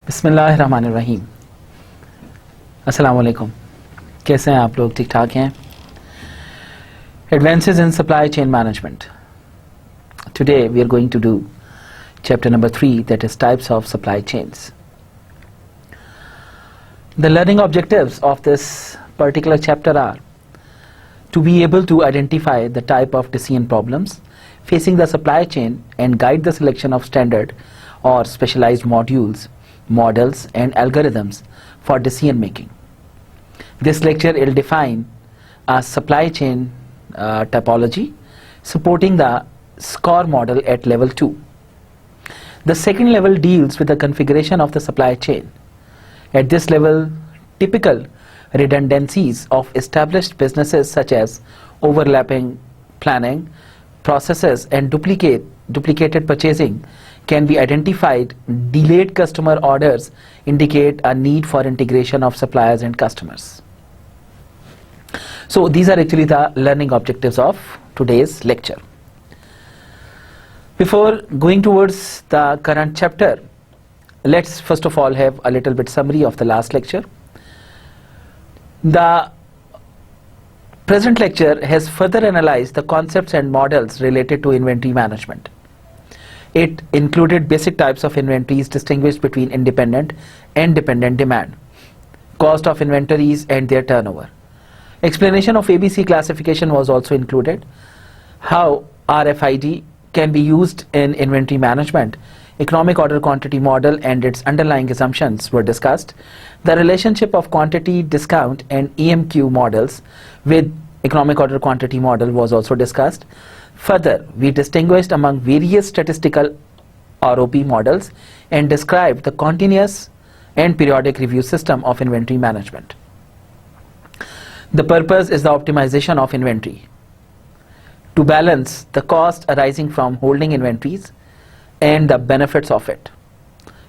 बिस्मिल्लाहिर्रहमानिर्रहीम। अस्सलाम वालेकुम। कैसे हैं आप लोग? ठीक ठाक हैं? Advances in supply chain management. Today we are going to do chapter number 3, that is types of supply chains. The learning objectives of this particular chapter are to be able to identify the type of decision problems facing the supply chain and guide the selection of standard or specialized modules, models and algorithms for decision making. This lecture will define a supply chain typology supporting the SCOR model at level 2. The second level deals with the configuration of the supply chain. At this level, typical redundancies of established businesses such as overlapping planning, processes and duplicated purchasing can be identified. Delayed customer orders indicate a need for integration of suppliers and customers. So these are actually the learning objectives of today's lecture. Before going towards the current chapter, let's first of all have a little bit summary of the last lecture. The present lecture has further analyzed the concepts and models related to inventory management. It included basic types of inventories distinguished between independent and dependent demand, cost of inventories and their turnover. Explanation of ABC classification was also included. How RFID can be used in inventory management, economic order quantity model and its underlying assumptions were discussed. The relationship of quantity, discount and EMQ models with economic order quantity model was also discussed. Further, we distinguished among various statistical ROP models and described the continuous and periodic review system of inventory management. The purpose is the optimization of inventory to balance the cost arising from holding inventories and the benefits of it.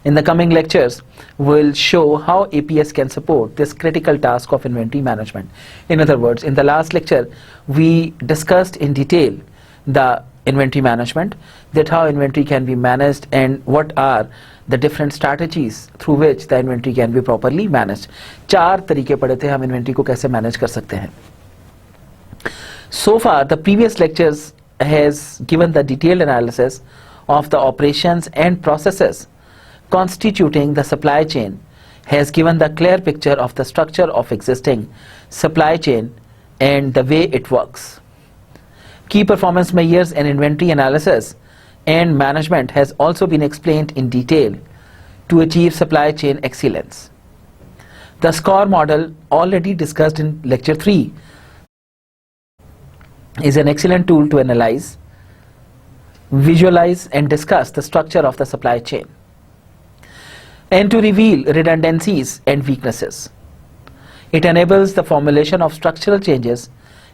In the coming lectures, we'll show how APS can support this critical task of inventory management. In other words, in the last lecture, we discussed in detail the inventory management, that how inventory can be managed and what are the different strategies through which the inventory can be properly managed. चार तरीके पढ़े थे हम inventory को कैसे manage कर सकते हैं. So far, the previous lectures has given the detailed analysis of the operations and processes constituting the supply chain, has given the clear picture of the structure of existing supply chain and the way it works. Key performance measures and inventory analysis and management has also been explained in detail to achieve supply chain excellence. The SCOR model, already discussed in lecture 3, is an excellent tool to analyze, visualize and discuss the structure of the supply chain and to reveal redundancies and weaknesses. It enables the formulation of structural changes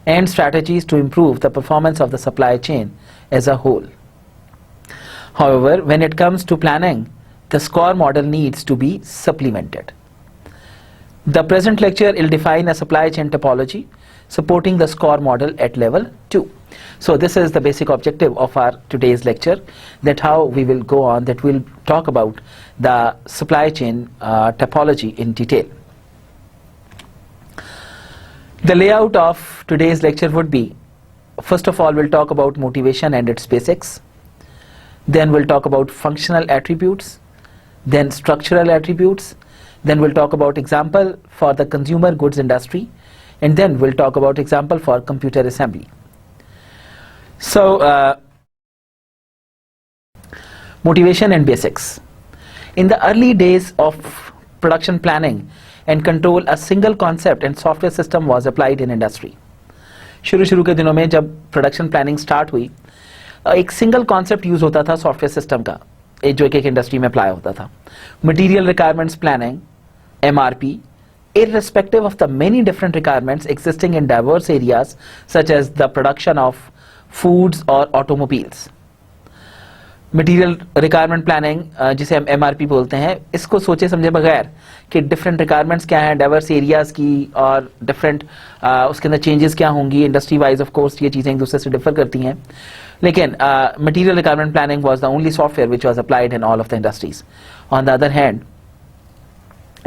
and strategies to improve the performance of the supply chain as a whole. However, when it comes to planning, the SCOR model needs to be supplemented. The present lecture will define a supply chain topology supporting the SCOR model at level 2. So this is the basic objective of our today's lecture, that how we will go on, that we'll talk about the supply chain topology in detail. The layout of today's lecture would be, first of all, we'll talk about motivation and its basics. Then we'll talk about functional attributes, then structural attributes, then we'll talk about example for the consumer goods industry, and then we'll talk about example for computer assembly. So, motivation and basics. In the early days of production planning and control, a single concept and software system was applied in industry. शुरू के दिनों में जब production planning start हुई, एक single concept use होता था software system का, जो एक industry में apply होता था. Material requirements planning, MRP, irrespective of the many different requirements existing in diverse areas such as the production of foods or automobiles. Material requirement planning जिसे हम MRP बोलते हैं, इसको सोचे समझे बगैर कि डिफरेंट रिक्वायरमेंट्स क्या हैं डाइवर्स एरियाज की और डिफरेंट उसके अंदर चेंजेस क्या होंगी इंडस्ट्री वाइज, ऑफ कोर्स ये चीज़ें एक दूसरे से डिफर करती हैं, लेकिन material requirement planning was the only software which was applied in all of the industries. On the other hand,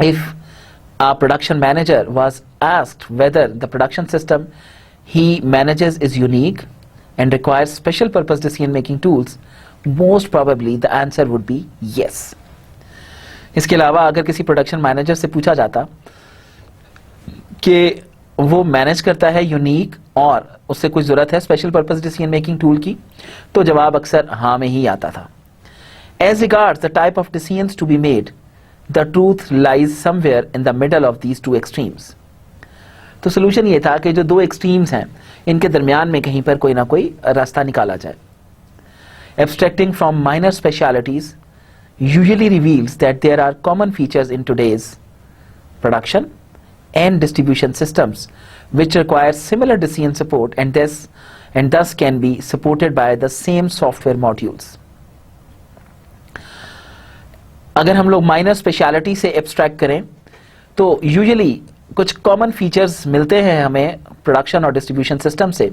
if a production manager was asked whether the production system he manages is unique and requires special purpose decision making tools, most probably the answer would be yes. इसके अलावा अगर किसी production manager से पूछा जाता कि वो manage करता है यूनिक और उससे कोई जरूरत है special purpose decision making tool की, तो जवाब अक्सर हाँ में ही आता था. As regards the type of decisions to be made, the truth lies somewhere in the middle of these two extremes. तो सोल्यूशन ये था कि जो दो एक्सट्रीम्स हैं इनके दरमियान में कहीं पर कोई ना कोई रास्ता निकाला जाए. Abstracting from minor specialities usually reveals that there are common features in today's production and distribution systems which require similar decision support and thus can be supported by the same software modules. अगर हम लोग minor speciality से abstract करें तो usually कुछ common features मिलते हैं हमें प्रोडक्शन और डिस्ट्रीब्यूशन सिस्टम से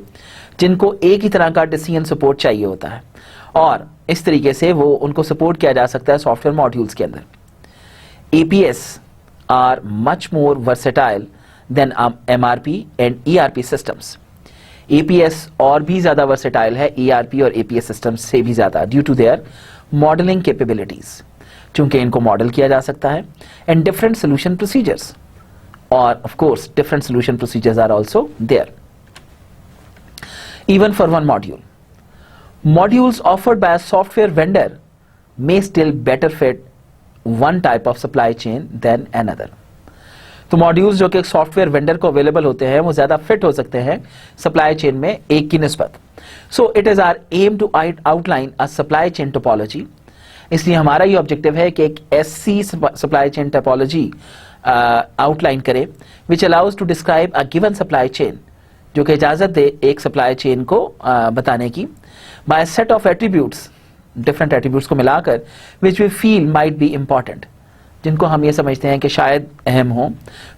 जिनको एक ही तरह का डिसीजन सपोर्ट चाहिए होता है और इस तरीके से वो उनको सपोर्ट किया जा सकता है सॉफ्टवेयर मॉड्यूल्स के अंदर. APS are much more versatile than MRP and ERP systems. APS और भी ज्यादा वर्सेटाइल है ERP और APS सिस्टम्स से भी ज्यादा due to their modelling capabilities, चूंकि इनको मॉडल किया जा सकता है, एंड डिफरेंट सोल्यूशन प्रोसीजर्स, और of course different solution procedures are also there. Even for one module, modules offered by a software vendor may still better fit one type of supply chain than another. तो modules जो कि software vendor को available होते हैं वो ज्यादा fit हो सकते हैं सप्लाई चेन में एक की निस्बत. So it is our aim to outline a supply chain topology. इसलिए हमारा ये ऑब्जेक्टिव है कि एक ऐसी सप्लाई चेन टोपोलॉजी आउटलाइन करे which allows to describe a given supply chain, जो कि इजाजत दे एक सप्लाई चेन को बताने की by set of attributes, different attributes को मिलाकर, which we feel might be important, जिनको हम ये समझते हैं कि शायद अहम हो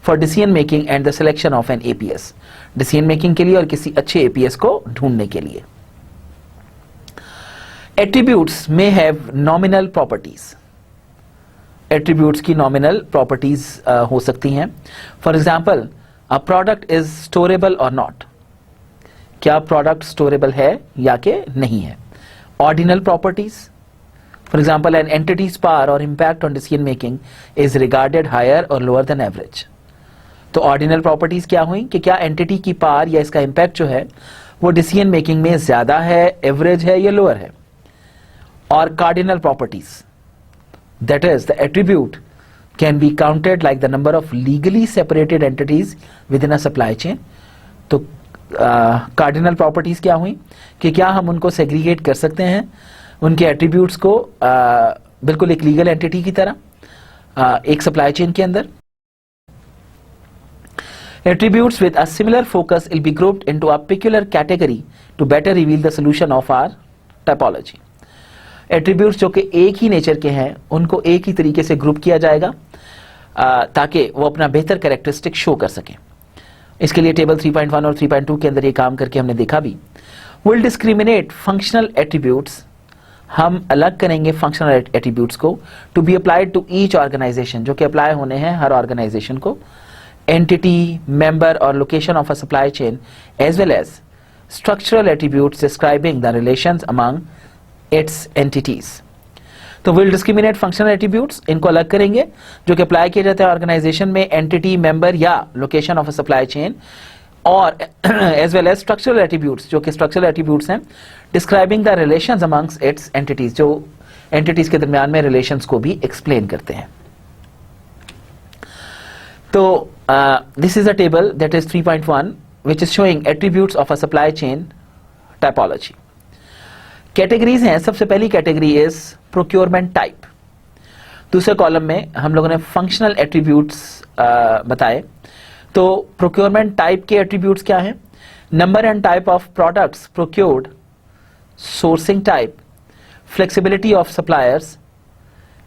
for decision making and the selection of an APS, decision making के लिए और किसी अच्छे APS को ढूंढने के लिए. Attributes may have nominal properties. Attributes की नॉमिनल प्रॉपर्टीज हो सकती हैं. For example, a product is storable और नॉट. क्या प्रोडक्ट स्टोरेबल है या कि नहीं है. Ordinal properties, for example an entities power और impact on decision making is regarded higher और लोअर देन एवरेज. तो ऑर्डिनल प्रॉपर्टीज क्या हुई कि क्या एंटिटी की पावर या इसका इम्पैक्ट जो है वो डिसीजन मेकिंग में ज्यादा है, एवरेज है या लोअर है. और cardinal properties, that is the attribute can be counted like the number of legally separated entities within a supply chain. तो कार्डिनल प्रॉपर्टीज क्या हुई कि क्या हम उनको सेग्रीगेट कर सकते हैं उनके एट्रीब्यूट्स को बिल्कुल एक लीगल एंटिटी की तरह एक सप्लाई चेन के अंदर. Attributes with a similar focus will be grouped into a peculiar category to better reveal the solution of our typology. Attributes जो कि एक ही नेचर के हैं उनको एक ही तरीके से ग्रुप किया जाएगा ताकि वो अपना बेहतर कैरेक्टरिस्टिक शो कर सकें. इसके लिए टेबल 3.1 और 3.2 के अंदर ये काम करके हमने देखा भी. विल डिस्क्रिमिनेट फंक्शनल एट्रीब्यूट्स, हम अलग करेंगे फंक्शनल एट्रीब्यूट्स को to be applied to each organisation, जो कि अप्लाई होने हैं हर ऑर्गेनाइजेशन को, एंटिटी, मेंबर और location of a supply chain, as well as structural attributes describing the relations among its entities. तो विल डिस्क्रिमिनेट फंक्शनल एट्रीब्यूट्स, इनको अलग करेंगे जो कि अप्लाई किए जाते हैं ऑर्गेनाइजेशन में एंटिटी, मेंबर या location of a supply chain, और as well as structural attributes जो कि स्ट्रक्चरल एट्रीब्यूट्स हैं describing the relations amongst its entities, जो एंटिटीज के दरमियान में रिलेशंस को भी एक्सप्लेन करते हैं. तो this is a table that is 3.1 which is showing attributes of a supply chain typology. Categories हैं. सबसे पहली कैटेगरी इज प्रोक्योरमेंट टाइप. दूसरे कॉलम में हम लोगों ने फंक्शनल एट्रीब्यूट्स बताए. तो प्रोक्योरमेंट टाइप के एट्रीब्यूट्स क्या हैं? Number and type of products procured, sourcing type, flexibility of suppliers,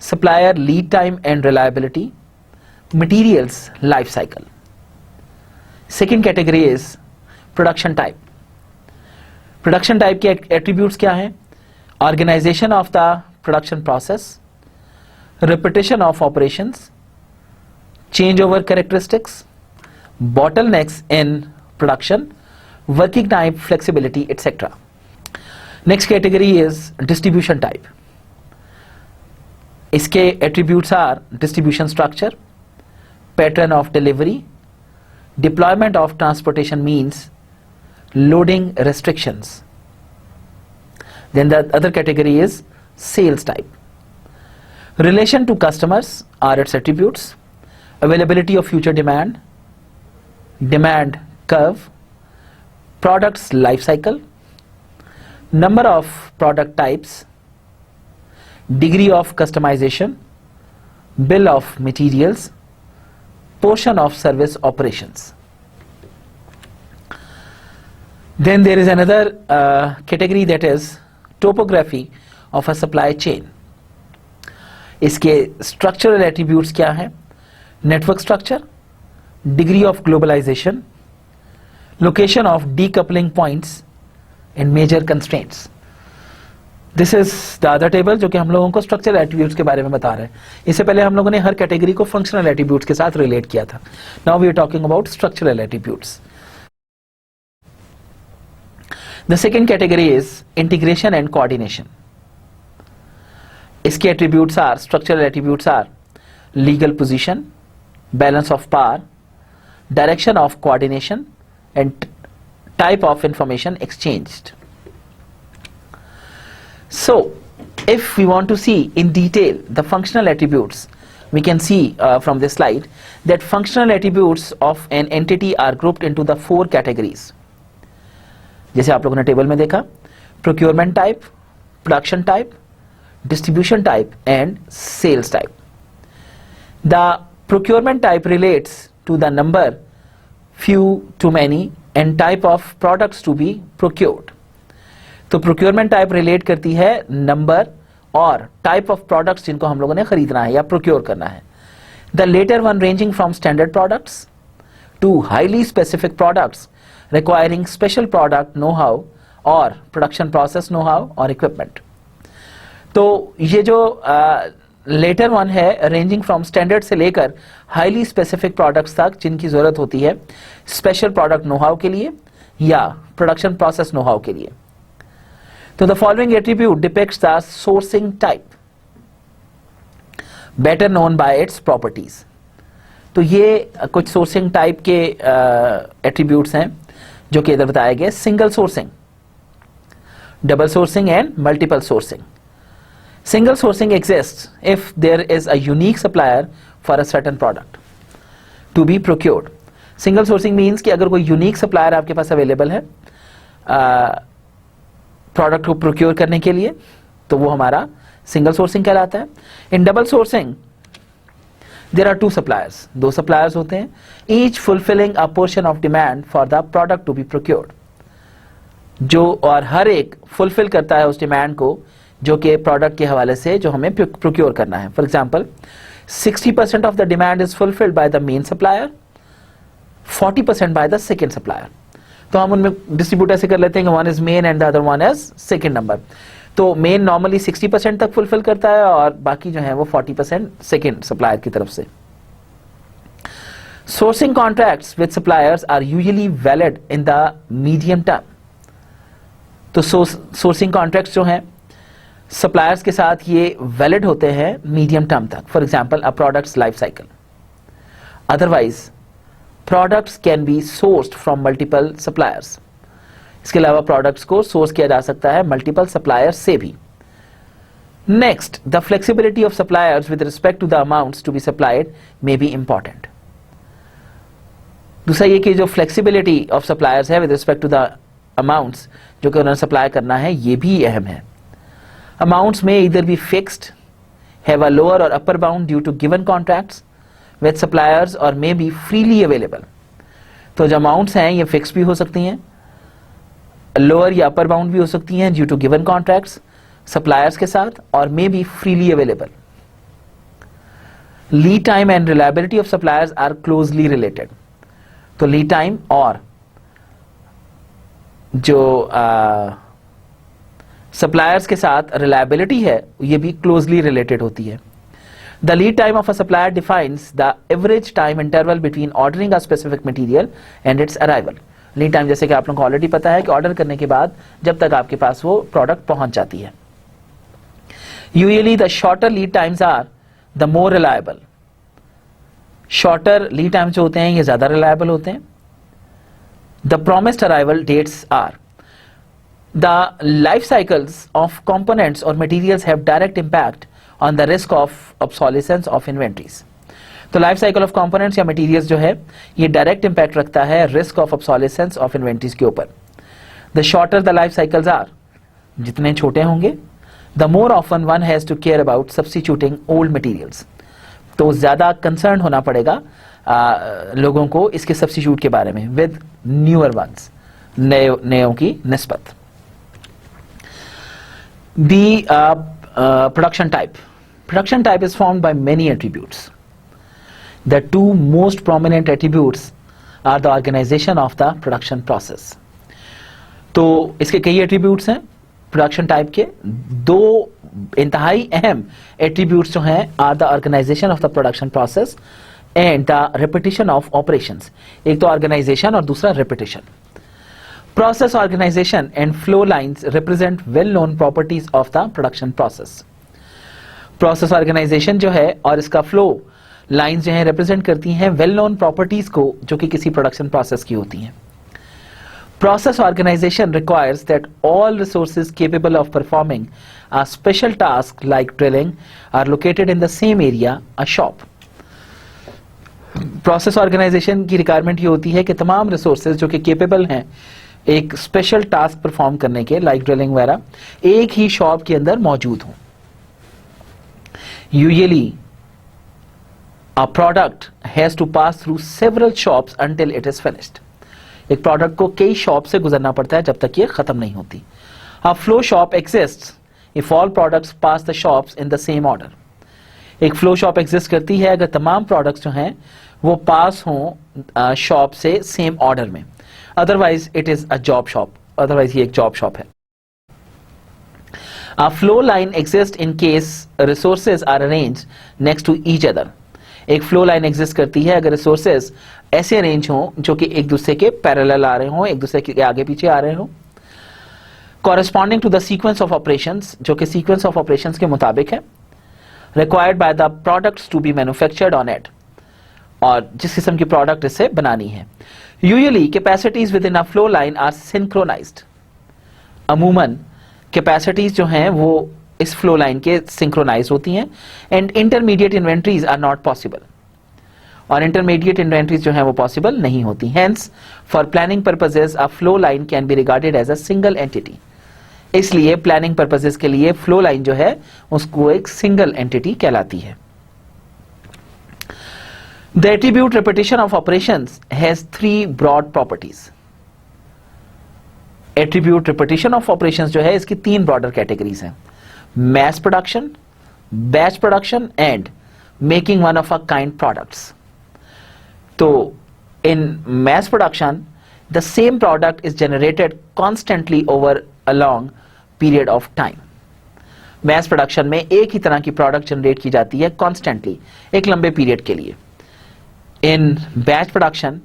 supplier lead time and reliability, materials life cycle. Second category is production type. Production type के attributes क्या हैं? Organisation of the production process, repetition of operations, changeover characteristics, bottlenecks in production, working time flexibility, etc. Next category is distribution type. इसके attributes are distribution structure, pattern of delivery, deployment of transportation means, loading restrictions. Then the other category is sales type. Relation to customers are its attributes, availability of future demand, demand curve, products life cycle, number of product types, degree of customization, bill of materials, portion of service operations. Then there is another category, that is topography of a supply chain. इसके structural attributes क्या हैं? Network structure, degree of globalization, location of decoupling points and major constraints. This is the other table जो कि हम लोगों को structural attributes के बारे में बता रहे हैं. इससे पहले हम लोगों ने हर category को functional attributes के साथ relate किया था. Now we are talking about structural attributes. The second category is integration and coordination. इसके attributes are, structural attributes are legal position, balance of power, direction of coordination and type of information exchanged. So if we want to see in detail the functional attributes, we can see from this slide that functional attributes of an entity are grouped into the 4 categories. जैसे आप लोगों ने table में देखा, procurement type, production type, distribution type and sales type. The procurement type relates to the number, few to many and type of products to be procured. तो procurement type relate करती है number और type of products जिनको हम लोगों ने खरीदना है या procure करना है. The later one ranging from standard products to highly specific products requiring special product know-how or production process know-how or equipment. तो ये जो लेटर वन है, रेंजिंग फ्रॉम स्टैंडर्ड से लेकर हाईली स्पेसिफिक प्रोडक्ट्स तक जिनकी जरूरत होती है स्पेशल प्रोडक्ट नो-हाउ के लिए या प्रोडक्शन प्रोसेस नो-हाउ के लिए. तो the following attribute depicts the sourcing type better known by its properties. तो ये कुछ सोर्सिंग टाइप के एट्रीब्यूट्स हैं जो कि इधर बताए गए. Single sourcing, double sourcing and multiple sourcing. Single sourcing exists if there is a unique supplier for a certain product to be procured. Single sourcing means कि अगर कोई unique supplier आपके पास available है product को procure करने के लिए, तो वो हमारा single sourcing कहलाता है. In double sourcing there are 2 suppliers. 2 suppliers होते हैं, each fulfilling a portion of demand for the product to be procured. जो और हर एक fulfill करता है उस demand को जो कि प्रोडक्ट के हवाले से जो हमें प्रोक्योर करना है. For example 60% of the demand is fulfilled by the main supplier, 40% by the second supplier. तो हम उनमें डिस्ट्रीब्यूट ऐसे कर लेते हैं कि one is main and the other one is second number. तो मेन नॉर्मली 60% तक फुलफिल करता है और बाकी जो है वो 40% सेकंड सप्लायर की तरफ से. Sourcing contracts with suppliers are usually valid in the medium term. तो सोर्सिंग कॉन्ट्रैक्ट्स जो हैं सप्लायर्स के साथ ये वैलिड होते हैं मीडियम टर्म तक. For example a products life cycle. Otherwise products can be sourced from multiple suppliers. इसके अलावा प्रोडक्ट्स को सोर्स किया जा सकता है मल्टीपल सप्लायर्स से भी. Next, the flexibility of suppliers with respect to the amounts to be supplied may be important. दूसरा ये कि जो फ्लेक्सिबिलिटी ऑफ सप्लायर्स है with respect to the amounts जो कि उन्होंने सप्लाई करना है, ये भी अहम है. Amounts may either be fixed, have a lower or upper bound due to given contracts with suppliers or may be freely available. तो जो amounts हैं ये fixed भी हो सकती हैं, lower या upper bound भी हो सकती हैं due to given contracts suppliers के साथ और may be freely available. Lead time and reliability of suppliers are closely related. तो lead time और जो सप्लायर्स के साथ रिलायबिलिटी है ये भी क्लोजली रिलेटेड होती है. The lead time of a supplier defines the average time interval between ordering a specific material and its arrival. Lead time जैसे कि आप लोगों को ऑलरेडी पता है कि ऑर्डर करने के बाद जब तक आपके पास वो प्रोडक्ट पहुंच जाती है. Usually the shorter lead times are the more reliable. Shorter lead time जो होते हैं ये ज्यादा रिलायबल होते हैं. The promised arrival dates are the life cycles of components or materials have direct impact on the risk of obsolescence of inventories. तो life cycle of components या materials जो है ये डायरेक्ट इंपैक्ट रखता है risk of obsolescence of inventories के ऊपर. The shorter the life cycles are, जितने छोटे होंगे the more often one has to care about substituting old materials. तो ज्यादा कंसर्न होना पड़ेगा लोगों को इसके सब्स्टिट्यूट के बारे में विद न्यूअर वंस, नयों की निस्बत. The production type is formed by many attributes. The two most prominent attributes are the organization of the production process. तो इसके कई एट्रीब्यूट्स हैं प्रोडक्शन टाइप के. दो इंतहाई अहम एट्रीब्यूट्स जो हैं are the organisation of the production process and the repetition of operations. एक तो ऑर्गेनाइजेशन और दूसरा repetition. Process organisation and flow lines represent well known properties of the production process. Process organisation जो है और इसका फ्लो लाइंस जो हैं रिप्रेजेंट करती हैं वेल नोन प्रॉपर्टीज को जो कि किसी प्रोडक्शन प्रोसेस की होती हैं. Process organisation requires that all resources capable of performing a special task like drilling are located in the same area a shop. Process organisation की रिक्वायरमेंट ये होती है कि तमाम रिसोर्सेज जो कि केपेबल हैं एक स्पेशल टास्क परफॉर्म करने के लाइक ड्रिलिंग वगैरह एक ही शॉप के अंदर मौजूद हों. Usually A product has to pass through several shops until it is finished. एक प्रोडक्ट को कई शॉप से गुजरना पड़ता है जब तक ये खत्म नहीं होती. A flow shop exists if all products pass the shops in the same order. एक फ्लो शॉप एग्जिस्ट करती है अगर तमाम प्रोडक्ट्स जो हैं वो पास हों शॉप से सेम ऑर्डर में. Otherwise it is a job shop, otherwise ये एक जॉब शॉप है. A flow line exists in case resources are arranged next to each other. एक फ्लो लाइन एग्जिस्ट करती है अगर रिसोर्सेज ऐसे अरेंज हों जो कि एक दूसरे के पैरेलल आ रहे हों, एक दूसरे के आगे पीछे आ रहे हों. Corresponding to the sequence of operations, जो कि सीक्वेंस ऑफ ऑपरेशंस के मुताबिक है. Required by the products to be manufactured on it, और जिस किस्म की प्रोडक्ट इससे बनानी है. Usually capacities within a flow line are synchronized. अमूमन कैपेसिटीज जो हैं वो इस फ्लो लाइन के सिंक्रोनाइज होती हैं. And intermediate inventories are not possible, और इंटरमीडिएट इन्वेंट्रीज जो हैं वो पॉसिबल नहीं होती. Hence for planning purposes a flow line can be regarded as a single entity. इसलिए प्लानिंग पर्पसेस के लिए फ्लो लाइन जो है उसको एक सिंगल एंटिटी कहलाती है. The attribute repetition of operations has 3 broad properties. Attribute repetition of operations जो है इसकी 3 ब्रॉडर कैटेगरीज हैं. mass production, batch production and making one of a kind products. So in mass production the same product is generated constantly over a long period of time. mass production में एक ही तरह की product generate की जाती है constantly एक लंबे period के लिए. in batch production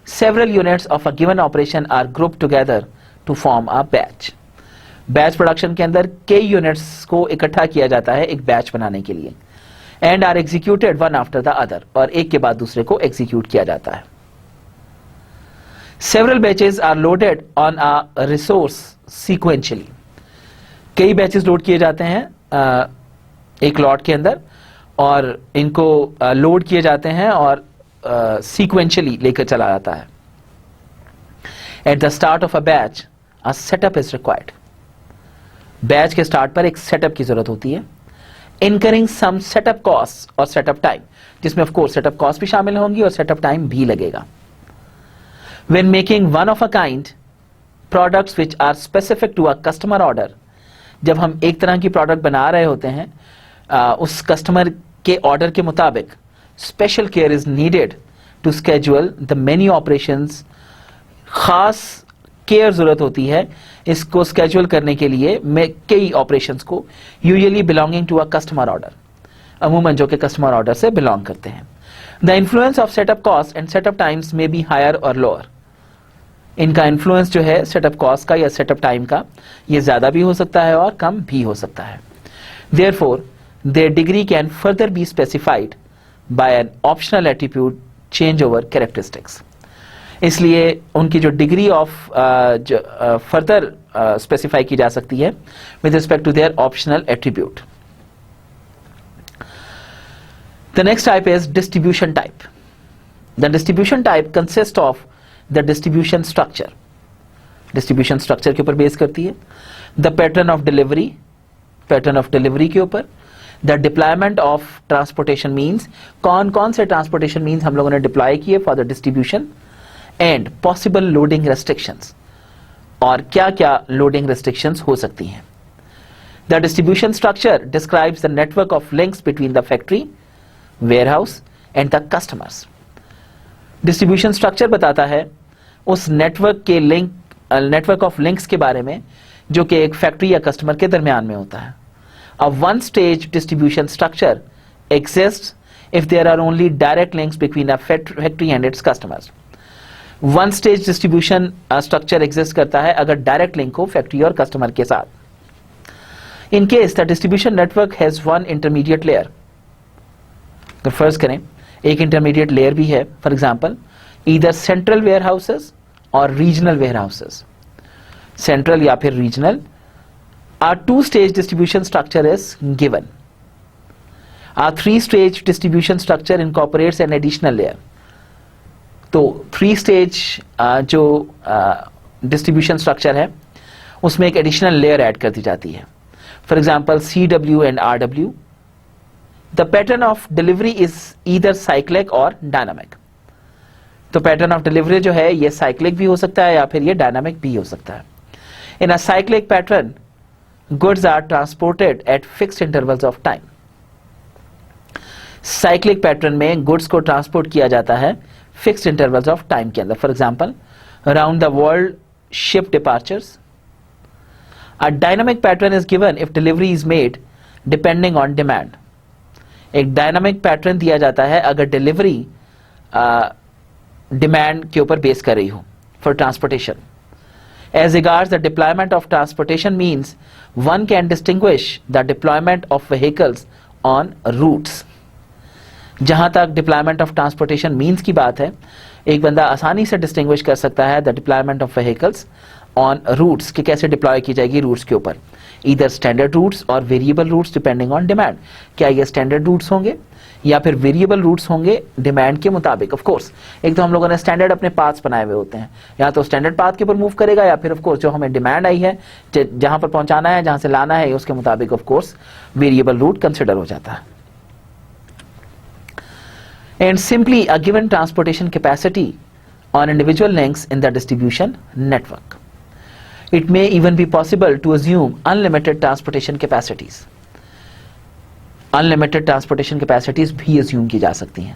several units of a given operation are grouped together to form a batch. Batch production के अंदर कई यूनिट्स को इकट्ठा किया जाता है एक बैच बनाने के लिए. And are executed one after the other, और एक के बाद दूसरे को एग्जीक्यूट किया जाता है. Several batches are loaded on a resource sequentially. कई बैचेस लोड किए जाते हैं एक लॉट के अंदर और इनको लोड किए जाते हैं और सीक्वेंशियली लेकर चला जाता है. At the start of a batch a setup is required. Batch के स्टार्ट पर एक सेटअप की जरूरत होती है. इनकरिंग सम सेटअप कॉस्ट और सेटअप टाइम, जिसमें ऑफ कोर्स सेटअप कॉस्ट भी शामिल होंगी और सेटअप टाइम भी लगेगा. When making one of a kind products which are specific to a customer order, जब हम एक तरह की प्रोडक्ट बना रहे होते हैं उस कस्टमर के ऑर्डर के मुताबिक special care is needed to schedule the many operations. खास केयर जरूरत होती है इसको स्केड्यूल करने के लिए कई ऑपरेशंस को, usually belonging to a customer order. अमूमन जो कि कस्टमर ऑर्डर से बिलोंग करते हैं। The influence of setup cost and setup times may be higher और लोअर। इनका इन्फ्लुएंस जो है सेटअप कॉस्ट का या सेटअप टाइम का, ये ज्यादा भी हो सकता है और कम भी हो सकता है। Therefore there degree can further be specified by an optional attribute change over characteristics. इसलिए उनकी जो डिग्री ऑफ फर्दर स्पेसिफाई की जा सकती है with respect to their optional attribute. The next type is distribution type. The distribution type consists of the distribution structure. Distribution structure के ऊपर base करती है। The pattern of delivery, pattern of delivery के ऊपर। The deployment of transportation means, कौन कौन से transportation means हम लोगों ने deploy किए for the distribution, and possible loading restrictions, और क्या क्या loading restrictions हो सकती हैं। The distribution structure describes the network of links between the factory, warehouse and the customers. Distribution structure बताता है उस नेटवर्क के लिंक, नेटवर्क ऑफ लिंक्स के बारे में जो कि एक फैक्ट्री या कस्टमर के दरमियान में होता है। A one stage distribution structure exists if there are only direct links between a factory and its customers. One stage distribution structure exist करता है अगर डायरेक्ट लिंक हो फैक्ट्री और कस्टमर के साथ। In case the distribution network has one intermediate layer. अगर फर्ज करें एक इंटरमीडिएट लेयर भी है, for example either central warehouses और रीजनल वेयर हाउसेस, सेंट्रल या फिर regional. Or two stage distribution structure is given. Or three stage distribution structure incorporates an additional layer. तो थ्री स्टेज जो distribution structure है उसमें एक additional layer add कर दी जाती है। For example CW and RW। The pattern of delivery is either cyclic or dynamic. तो pattern of delivery जो है ये cyclic भी हो सकता है या फिर ये dynamic भी हो सकता है। In a cyclic pattern, goods are transported at fixed intervals of time. Cyclic pattern में goods को transport किया जाता है fixed intervals of time के अंदर। For example, around the world ship departures. A dynamic pattern is given if delivery is made depending on demand. एक dynamic pattern दिया जाता है अगर डिलीवरी डिमांड के ऊपर बेस कर रही हो for transportation. As regards the deployment of transportation means one can distinguish the deployment of vehicles on routes. जहां तक डिप्लॉयमेंट ऑफ ट्रांसपोर्टेशन मींस की बात है, एक बंदा आसानी से डिस्टिंग्विश कर सकता है the deployment of vehicles on routes कि कैसे डिप्लॉय की जाएगी रूट्स के ऊपर। ईदर स्टैंडर्ड रूट्स और variable routes depending on demand. क्या ये स्टैंडर्ड रूट्स होंगे या फिर वेरिएबल रूट्स होंगे डिमांड के मुताबिक। ऑफ कोर्स एक तो हम लोगों ने स्टैंडर्ड अपने पाथ्स बनाए हुए होते हैं, या तो स्टैंडर्ड पाथ के ऊपर मूव करेगा या फिर ऑफ कोर्स जो हमें डिमांड आई है जहां पर पहुंचाना है जहां से लाना है उसके मुताबिक of course variable route consider हो जाता है। And simply a given transportation capacity on individual links in the distribution network. It may even be possible to assume unlimited transportation capacities. Unlimited transportation capacities भी assume की जा सकती हैं।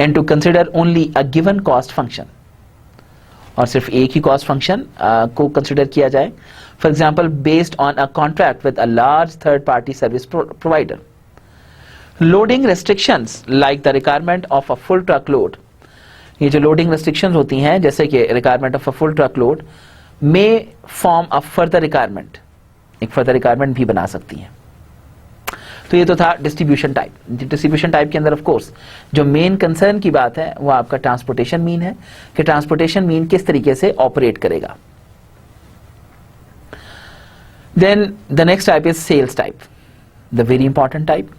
And to consider only a given cost function. और सिर्फ एक ही cost function को consider किया जाए। For example, based on a contract with a large third-party service provider. Loading restrictions like the requirement of a full truckload. ये जो loading restrictions होती हैं जैसे कि requirement of a full truck load में फॉर्म अ फर्दर रिक्वायरमेंट, एक further requirement भी बना सकती हैं। तो ये तो था डिस्ट्रीब्यूशन टाइप। डिस्ट्रीब्यूशन टाइप के अंदर ऑफ कोर्स जो मेन कंसर्न की बात है वो आपका ट्रांसपोर्टेशन मीन है कि ट्रांसपोर्टेशन मीन किस तरीके से ऑपरेट करेगा। Then the next type is sales type, the very important type.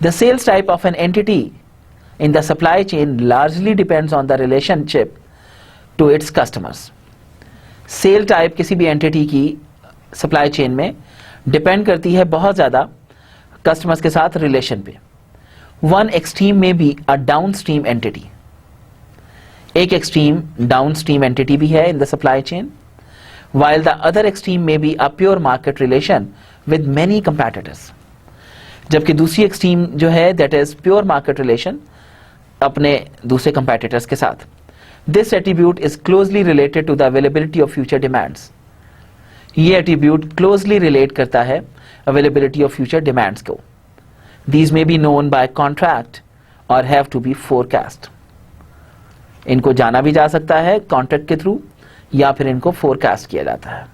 The sales type of an entity in the supply chain largely depends on the relationship to its customers. Sale type किसी भी entity की supply chain में depend करती है बहुत ज्यादा customers के साथ रिलेशन पे। वन एक्सट्रीम में बी अ डाउनस्ट्रीम एंटिटी, एक एक्सट्रीम डाउनस्ट्रीम एंटिटी भी है in the supply chain, while the other extreme may be a pure market relation with many competitors. जबकि दूसरी एक्सट्रीम जो है that is pure market relation अपने दूसरे कंपेटिटर्स के साथ। This attribute is closely related to the availability of future demands. ये attribute closely relate करता है अवेलेबिलिटी ऑफ फ्यूचर डिमांड्स को। These may be known by contract or have to be forecast. इनको जाना भी जा सकता है कॉन्ट्रैक्ट के थ्रू या फिर इनको फोरकास्ट किया जाता है.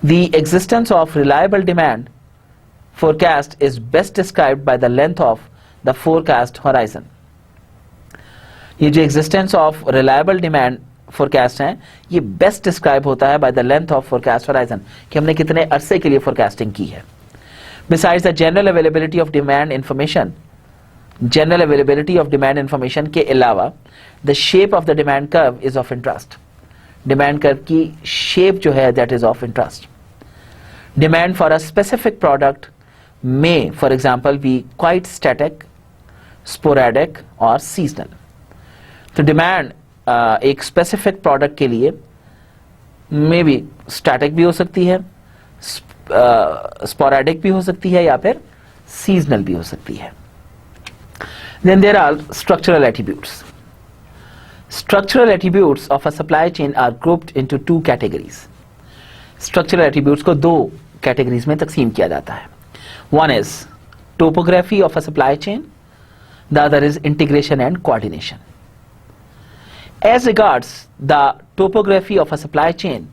The existence of reliable demand forecast is best described by the length of the forecast horizon. ये जो existence of reliable demand forecast है ये best describe होता है by the length of forecast horizon कि हमने कितने अरसे के लिए forecasting की है. Besides the general availability of demand information के अलावा the shape of the demand curve is of interest. Demand curve की shape जो है that is of interest. Demand for a specific product may for example be quite static, sporadic or seasonal. तो demand एक specific product के लिए may be static भी हो सकती है, sporadic भी हो सकती है या फिर seasonal भी हो सकती है. Then there are structural attributes. Structural attributes of a supply chain are grouped into two categories. Structural attributes को दो categories में तकसीम किया जाता है. One is topography of a supply chain. The other is integration and coordination. As regards the topography of a supply chain,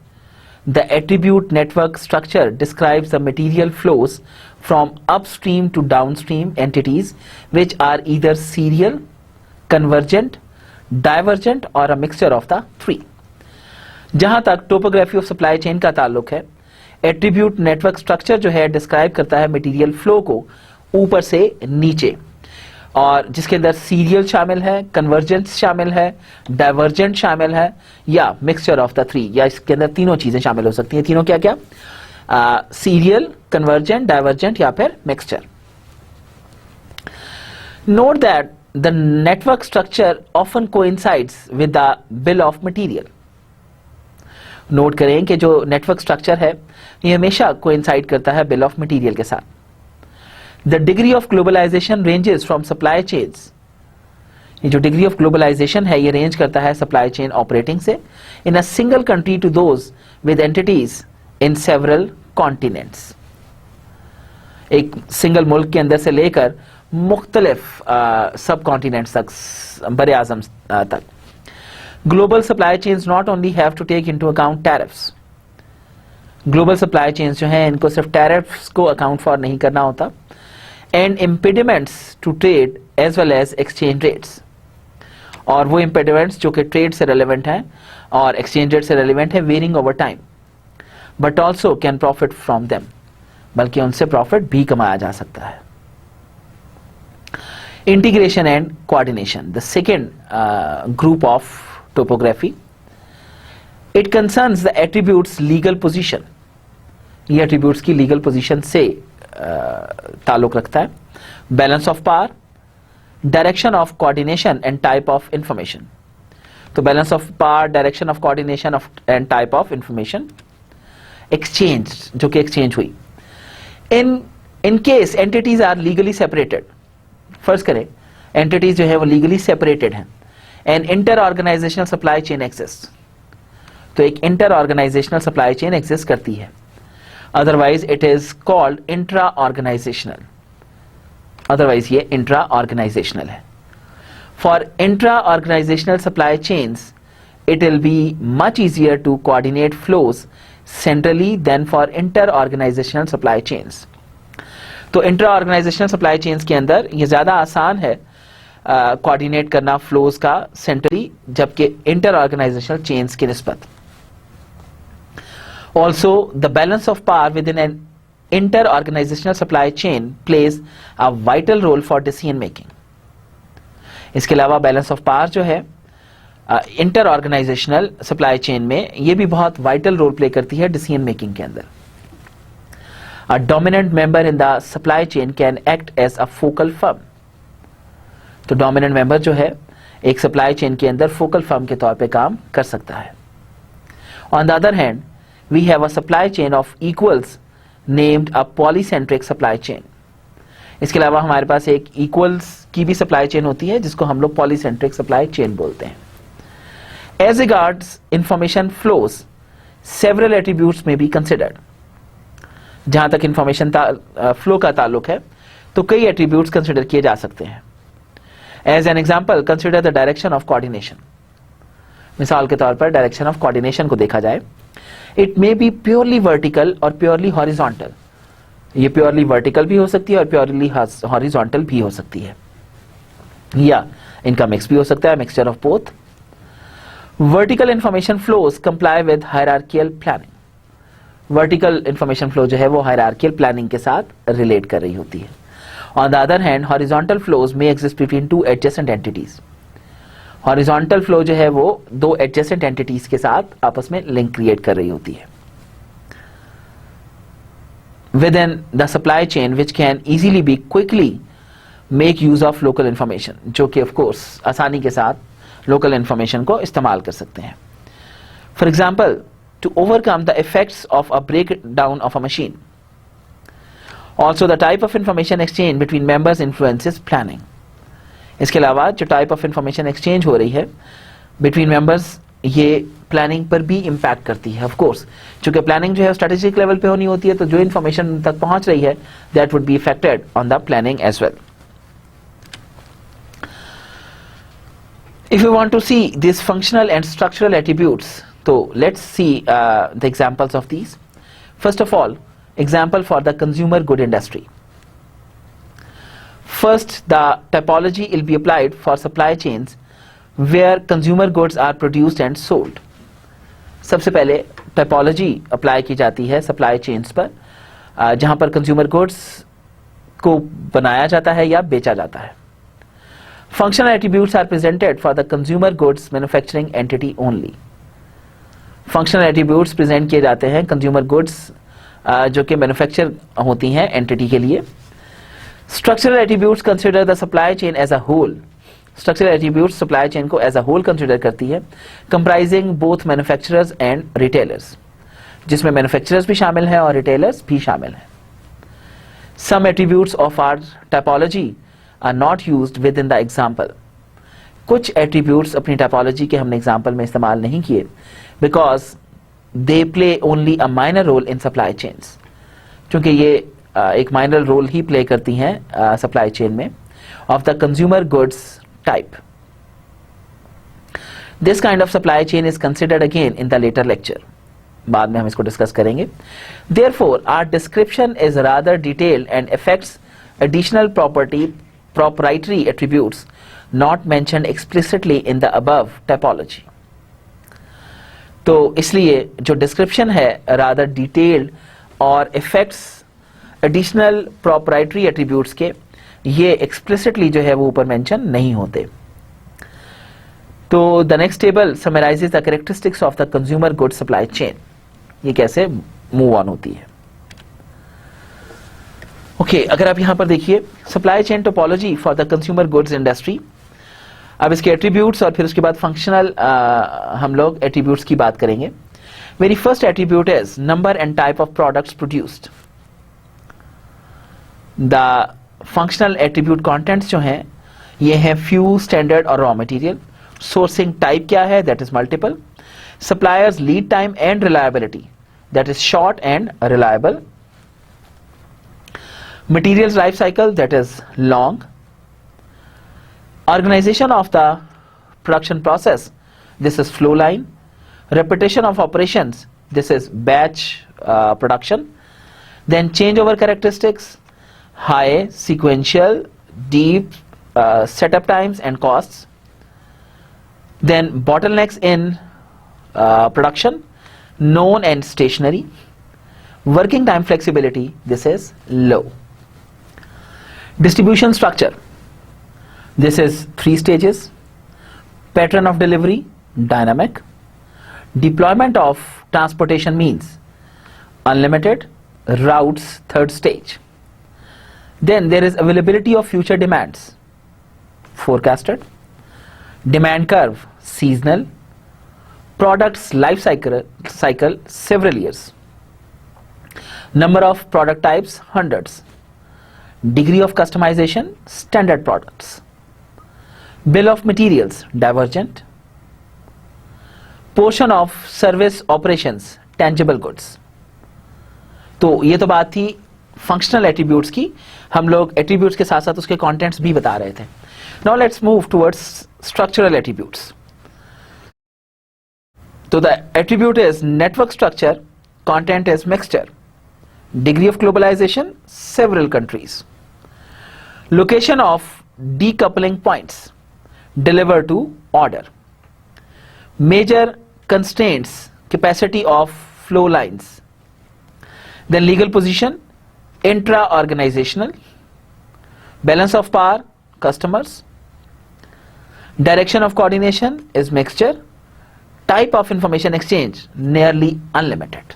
the attribute network structure describes the material flows from upstream to downstream entities which are either serial, convergent, divergent or a mixture of the three. जहां तक topography of supply chain का ताल्लुक है, attribute network structure जो है describe करता है material flow को ऊपर से नीचे, और जिसके अंदर सीरियल शामिल है, कन्वर्जेंस शामिल है, डाइवर्जेंट शामिल है या मिक्सचर ऑफ द थ्री, या इसके अंदर तीनों चीजें शामिल हो सकती हैं. तीनों क्या क्या? सीरियल, कन्वर्जेंट, डाइवर्जेंट या फिर mixture. Note that the network structure often coincides with the bill of material. Note करें कि जो नेटवर्क स्ट्रक्चर है ये हमेशा कोइंसाइड करता है बिल ऑफ मटेरियल के साथ. The degree of globalization ranges from supply chains. ये जो डिग्री ऑफ ग्लोबलाइजेशन है ये रेंज करता है सप्लाई चेन ऑपरेटिंग से in a single country to those with entities in several continents. एक सिंगल मुल्क के अंदर से लेकर मुख्तलिफ सब कॉन्टिनेंट्स तक, बरे आजम तक. Global supply chains not only have to take into account tariffs. Global supply chains जो हैं इनको सिर्फ टैरिफ्स को अकाउंट फॉर नहीं करना होता, and impediments to trade as well as exchange rates. और वो impediments जो कि trade से relevant हैं और exchange rate से relevant है varying over time, but also can profit from them. बल्कि उनसे profit भी कमाया जा सकता है. Integration and coordination, the second group of topography. It concerns the attributes legal position. ये attributes की legal position से ताल्लुक रखता है. Balance of power, direction of coordination and type of information. तो balance of power, direction of coordination and type of information. Exchange, जो कि exchange हुई in case entities are legally separated. फर्ज करें एंटिटीज जो है वो लीगली सेपरेटेड हैं and inter organizational supply chain exist. तो एक inter organizational supply chain exist करती है. Otherwise it is called intra-organizational. Otherwise ये intra-organizational है. For intra-organizational supply chains, it will be much easier to coordinate flows centrally than for inter-organizational supply chains. तो intra-organizational supply chains के अंदर ये ज़्यादा आसान है coordinate करना flows का centrally, जबकि inter-organizational chains की निस्बत. Also, the balance of power within an inter-organizational supply chain plays a vital role for decision making. इसके अलावा balance of power जो है inter-organizational supply chain में ये भी बहुत vital role play करती है decision making के अंदर. A dominant member in the supply chain can act as a focal firm. तो dominant member जो है एक supply chain के अंदर focal firm के तौर पे काम कर सकता है. On the other hand, we have a supply chain of equals named a polycentric supply chain. इसके अलावा हमारे पास एक equals की भी supply chain होती है जिसको हम लोग polycentric supply chain बोलते हैं. As regards information flows, several attributes may be considered. जहां तक information flow का ताल्लुक है तो कई एट्रीब्यूट्स कंसिडर किए जा सकते हैं। As an example consider the direction of coordination. मिसाल के तौर पर डायरेक्शन ऑफ कोऑर्डिनेशन को देखा जाए, it may be purely vertical और प्योरली हॉरिजॉन्टल। ये प्योरली वर्टिकल भी हो सकती है और प्योरली हॉरिजॉन्टल भी हो सकती है, या इनका मिक्स भी हो सकता है, mixture of both. Vertical information flows comply with hierarchical planning. Vertical information flow जो है वो हायरार्कियल प्लानिंग के साथ रिलेट कर रही होती है। On the other hand horizontal flows में exist between two adjacent entities. Horizontal flow जो है वो दो एडजेसेंट एंटिटीज के साथ आपस में लिंक क्रिएट कर रही होती है। within the supply chain which can easily be quickly make use of local information, जो कि of course आसानी के साथ local information को इस्तेमाल कर सकते हैं। For example, to overcome the effects of a breakdown of a machine. Also the type of information exchange between members influences planning. इसके अलावा जो type of information exchange हो रही है between members, ये प्लानिंग पर भी इम्पैक्ट करती है। ऑफ कोर्स चूंकि प्लानिंग जो है स्ट्रेटेजिक लेवल पे होनी होती है, तो जो इंफॉर्मेशन तक पहुंच रही है that would be affected on the planning as well. If you want to see this functional and structural attributes, तो let's see the examples of these. First of all, example for the consumer good industry. First, the typology will be applied for supply chains where consumer goods are produced and sold. सबसे पहले typology apply की जाती है supply chains पर, जहां पर consumer goods को बनाया जाता है या बेचा जाता है। Functional attributes are presented for the consumer goods manufacturing entity only. Functional attributes present किए जाते हैं कंज्यूमर गुड्स जो कि मैन्युफैक्चर होती हैं एंटिटी के लिए। Structural attributes consider the supply chain as a whole. Structural attributes supply chain को एज अ होल कंसिडर करती है, comprising both manufacturers and retailers, जिसमें मैन्युफैक्चरर्स भी शामिल हैं और रिटेलर्स भी शामिल हैं। Some attributes of our typology are not used within the example. कुछ एट्रीब्यूट्स अपनी टाइपोलॉजी के हमने एग्जाम्पल में इस्तेमाल नहीं किए, because they play only a minor role in supply chains, क्योंकि ये एक माइनर रोल ही प्ले करती हैं सप्लाई चेन में of the consumer goods type. This kind of supply chain is considered again in the later lecture. बाद में हम इसको डिस्कस करेंगे। Therefore, our description is rather detailed and affects additional proprietary attributes not mentioned explicitly in the above typology. तो इसलिए जो description है rather detailed और affects additional proprietary attributes के, ये एक्सप्लिसिटली जो है वो ऊपर मेंशन नहीं होते। तो the next table summarises the characteristics of the consumer good supply chain. ये कैसे मूव ऑन होती है। ओके, अगर आप यहां पर देखिए supply chain topology for the consumer goods industry. अब इसके एट्रीब्यूट्स और फिर उसके बाद फंक्शनल हम लोग एट्रीब्यूट्स की बात करेंगे। Very first attribute is number and type of products produced. The functional attribute contents जो हैं ये हैं फ्यू, स्टैंडर्ड और रॉ मटेरियल। सोर्सिंग टाइप क्या है, that is multiple. Suppliers lead time and reliability, that is short and reliable. Materials life cycle, that is long. Organisation of the production process, this is flow line. Repetition of operations, this is batch production. Then change over characteristics, high, sequential, deep setup times and costs. Then bottlenecks in production, known and stationary. Working time flexibility, this is low. Distribution structure, this is 3 stages. Pattern of delivery, dynamic. Deployment of transportation means, unlimited. Routes, 3rd stage. Then there is availability of future demands, forecasted. Demand curve, seasonal. Products life cycle several years. Number of product types, hundreds. Degree of customization, standard products. Bill of materials, divergent. Portion of service operations, tangible goods. तो ये तो बात थी functional attributes की, हम लोग attributes के साथ साथ उसके कंटेंट्स भी बता रहे थे. Now let's move towards structural attributes. तो the attribute is network structure, content is mixture, degree of globalization several countries, location of decoupling points, deliver to order, major constraints, capacity of flow lines, then legal position, intra-organizational, balance of power, customers, direction of coordination is mixture, type of information exchange nearly unlimited.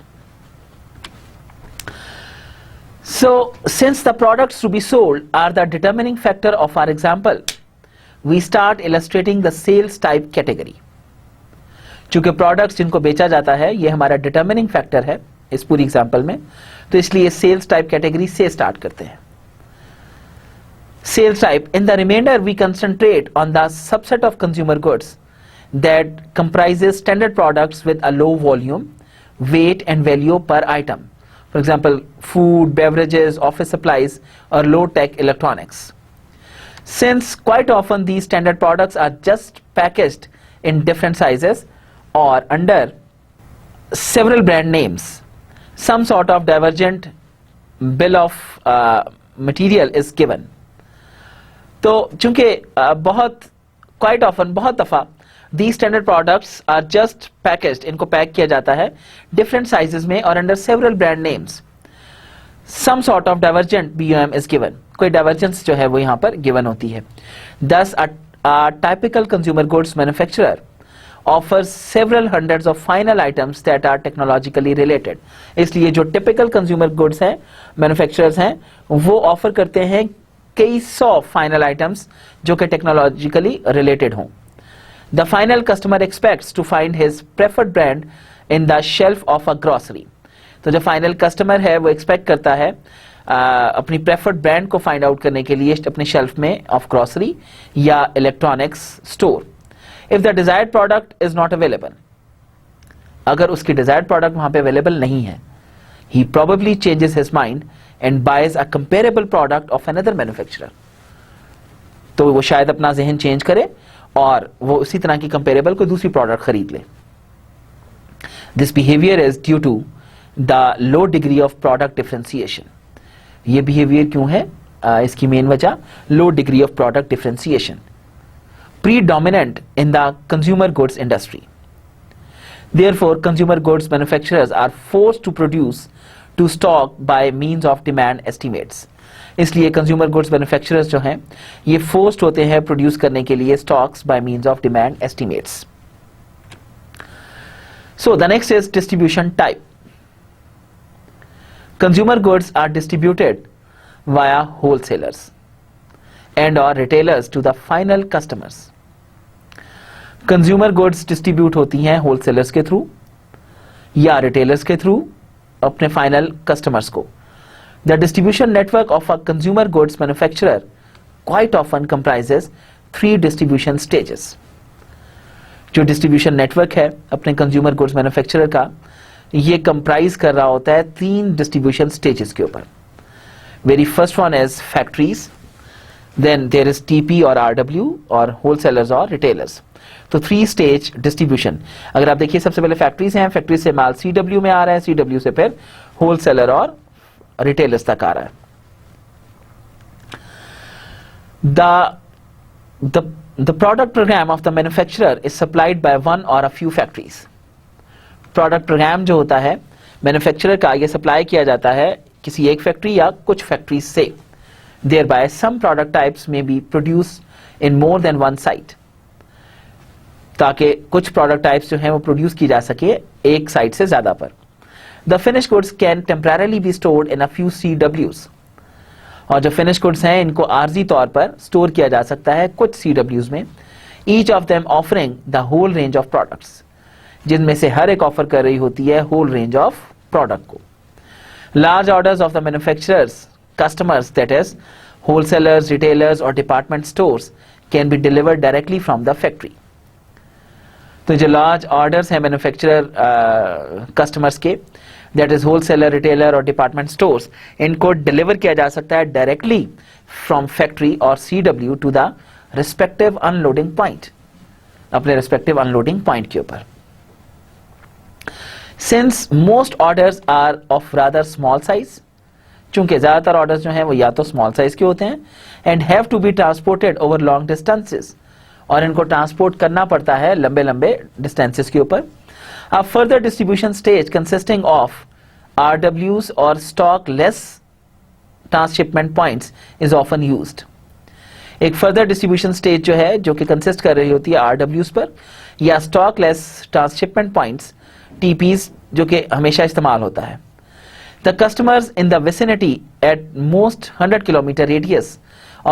So, since the products to be sold are the determining factor of our example, we start illustrating the sales type category. चूंकि products जिनको बेचा जाता है ये हमारा determining factor है इस पूरी example में, तो इसलिए sales type category से start करते हैं. Sales type. In the remainder, we concentrate on the subset of consumer goods that comprises standard products with a low volume, weight and value per item. For example, food, beverages, office supplies or low-tech electronics. Since quite often these standard products are just packaged in different sizes or under several brand names, some sort of divergent bill of material is given. तो चूंकि quite often बहुत दफा these standard products are just packaged, इनको pack किया जाता है different sizes में और under several brand names, some sort of divergent BOM is given. कोई divergence जो है वो यहाँ पर given होती है. Thus a typical consumer goods manufacturer offers several hundreds of final items that are technologically related. इसलिए जो typical consumer goods हैं manufacturers हैं वो offer करते हैं कई सौ final items जो कि technologically related हों. The final customer expects to find his preferred brand in the shelf of a grocery. तो जो फाइनल कस्टमर है वो एक्सपेक्ट करता है अपनी प्रेफर्ड ब्रांड को फाइंड आउट करने के लिए अपने शेल्फ में ऑफ ग्रोसरी या electronics store. If the desired product is not available, अगर उसकी डिजायर्ड प्रोडक्ट वहां पे अवेलेबल नहीं है, he probably changes his mind and buys a comparable product of another manufacturer. तो वो शायद अपना जहन चेंज करे और वो उसी तरह की कंपेरेबल कोई दूसरी प्रोडक्ट खरीद ले. This behaviour is due to the low degree of product differentiation. ये बिहेवियर क्यों है? इसकी मेन वजह low degree of product differentiation predominant in the consumer goods industry. Therefore consumer goods manufacturers are forced to produce to stock by means of demand estimates. इसलिए consumer goods manufacturers जो हैं ये forced होते हैं produce करने के लिए stocks by means of demand estimates. So the next is distribution type. Consumer goods are distributed via wholesalers and और retailers to the final customers. Consumer goods distribute होती हैं होलसेलर्स के थ्रू या रिटेलर्स के through अपने final customers को. The distribution network of a consumer goods manufacturer quite often comprises 3 distribution stages. जो distribution network है अपने consumer goods manufacturer का, ये comprise कर रहा होता है 3 distribution stages के ऊपर. Very first one is factories, then there is TP और RW और wholesalers और retailers. तो 3 stage distribution. अगर आप देखिए सबसे पहले factories हैं, factories से माल CW में आ रहा है, CW से फिर wholesaler और रिटेलर्स तक आ रहा है. The product program of the manufacturer is supplied by one or a few factories. Product program जो होता है मैन्युफैक्चरर का ये सप्लाई किया जाता है किसी एक फैक्ट्री या कुछ फैक्ट्रीज से. Thereby some product types may be produced in more than one site. ताकि कुछ प्रोडक्ट टाइप्स जो हैं वो प्रोड्यूस की जा सके एक साइट से ज्यादा पर. The finished goods can temporarily be stored in a few CWs. और जो finished goods हैं इनको आर्जी तौर पर स्टोर किया जा सकता है कुछ CWs में, each of them offering the whole range of products, जिनमें से हर एक ऑफर कर रही होती है whole range of product को. Large orders of the manufacturers, customers that is wholesalers, retailers or department stores can be delivered directly from the factory. तो जो लार्ज ऑर्डर्स हैं मैन्युफैक्चरर कस्टमर्स के दैट इज होलसेलर, रिटेलर और department stores, इनको deliver किया जा सकता है डायरेक्टली फ्रॉम फैक्ट्री और CW to the respective unloading point, अपने रिस्पेक्टिव अनलोडिंग पॉइंट के ऊपर. Since most orders are of rather small size, चूंकि ज्यादातर ऑर्डर्स जो हैं वो या तो स्मॉल साइज के होते हैं, and have to be transported over long distances, और इनको ट्रांसपोर्ट करना पड़ता है लंबे लंबे डिस्टेंसेस के ऊपर. A further distribution stage consisting of RWs or stock less transshipment points is often used. एक further distribution stage जो है, जो कि consist कर रही होती है RWs पर या stock less transshipment points TPs, जो कि हमेशा इस्तेमाल होता है. The customers in the vicinity at most 100 kilometer radius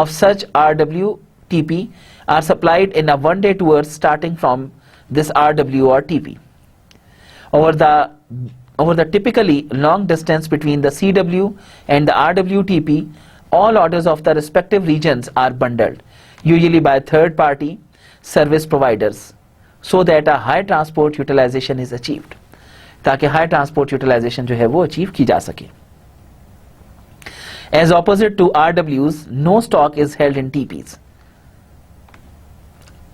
of such RW TP are supplied in a one-day tour starting from this RW or TP. Over the typically long distance between the CW and the RWTP, all orders of the respective regions are bundled, usually by third-party service providers, so that a high transport utilization is achieved. ताकि high transport utilization जो है वो achieve की जा सके. As opposite to RWs, no stock is held in TPs.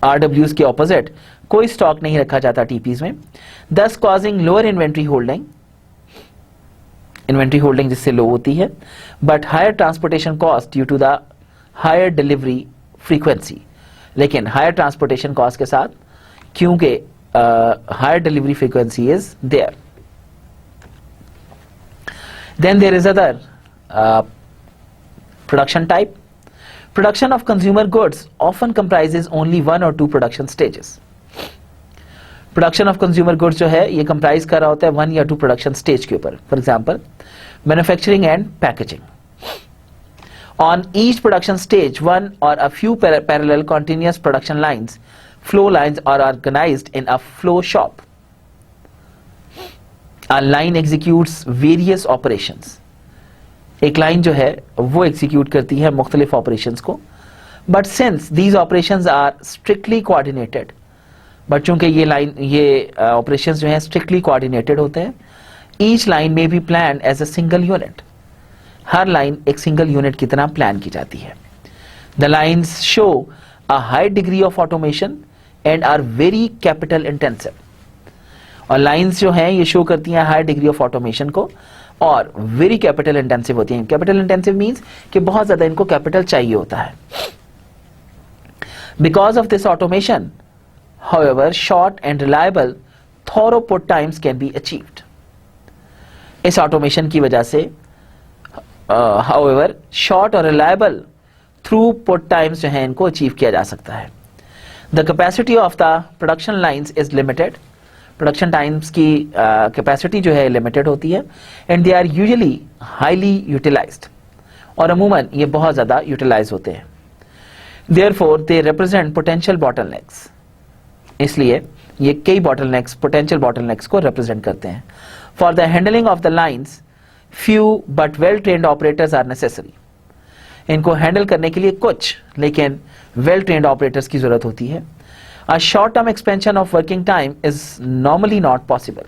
RWs के opposite कोई stock नहीं रखा जाता टीपीज में, thus causing lower inventory holding जिससे लो होती है, but higher transportation cost due to the higher delivery frequency. लेकिन higher transportation cost के साथ, क्योंकि higher delivery frequency is there. Then there is other production type. Production of consumer goods often comprises only one or two production stages. Production of consumer goods जो है ये comprise कर रहा होता है 1 या 2 प्रोडक्शन स्टेज के ऊपर. For example manufacturing and packaging. On each production stage one और a few parallel continuous production lines, flow lines are organized in a flow shop. A line executes various operations. एक line जो है वो execute करती है मुख्तलिफ operations को, but since these operations are strictly coordinated, but चूंकि ये ऑपरेशंस जो हैं स्ट्रिक्टली कोऑर्डिनेटेड होते हैं, ईच लाइन में be plan as a single unit. हर लाइन एक सिंगल यूनिट की तरह प्लान की जाती है. The lines show a high degree of automation and are very capital intensive. और लाइन्स जो हैं ये शो करती हैं हाई डिग्री ऑफ ऑटोमेशन को और वेरी कैपिटल इंटेंसिव होती हैं. कैपिटल इंटेंसिव मीन्स कि बहुत ज्यादा इनको कैपिटल चाहिए होता है. Because of this automation, however, short and reliable throughput times can be achieved. इस ऑटोमेशन की वजह से however short और reliable throughput times जो हैं इनको अचीव किया जा सकता है. The capacity of the production lines is limited. Production times की कैपेसिटी जो है लिमिटेड होती है, and they are usually highly utilised, और अमूमन ये बहुत ज़्यादा यूटिलाइज होते हैं. Therefore they represent potential bottlenecks. इसलिए ये कई बॉटलनेक्स, पोटेंशियल बॉटलनेक्स को रिप्रेजेंट करते हैं. For the handling of the lines few but well trained operators are necessary. इनको हैंडल करने के लिए कुछ लेकिन वेल ट्रेन्ड ऑपरेटर्स की जरूरत होती है. A short-term expansion of working time is normally not possible.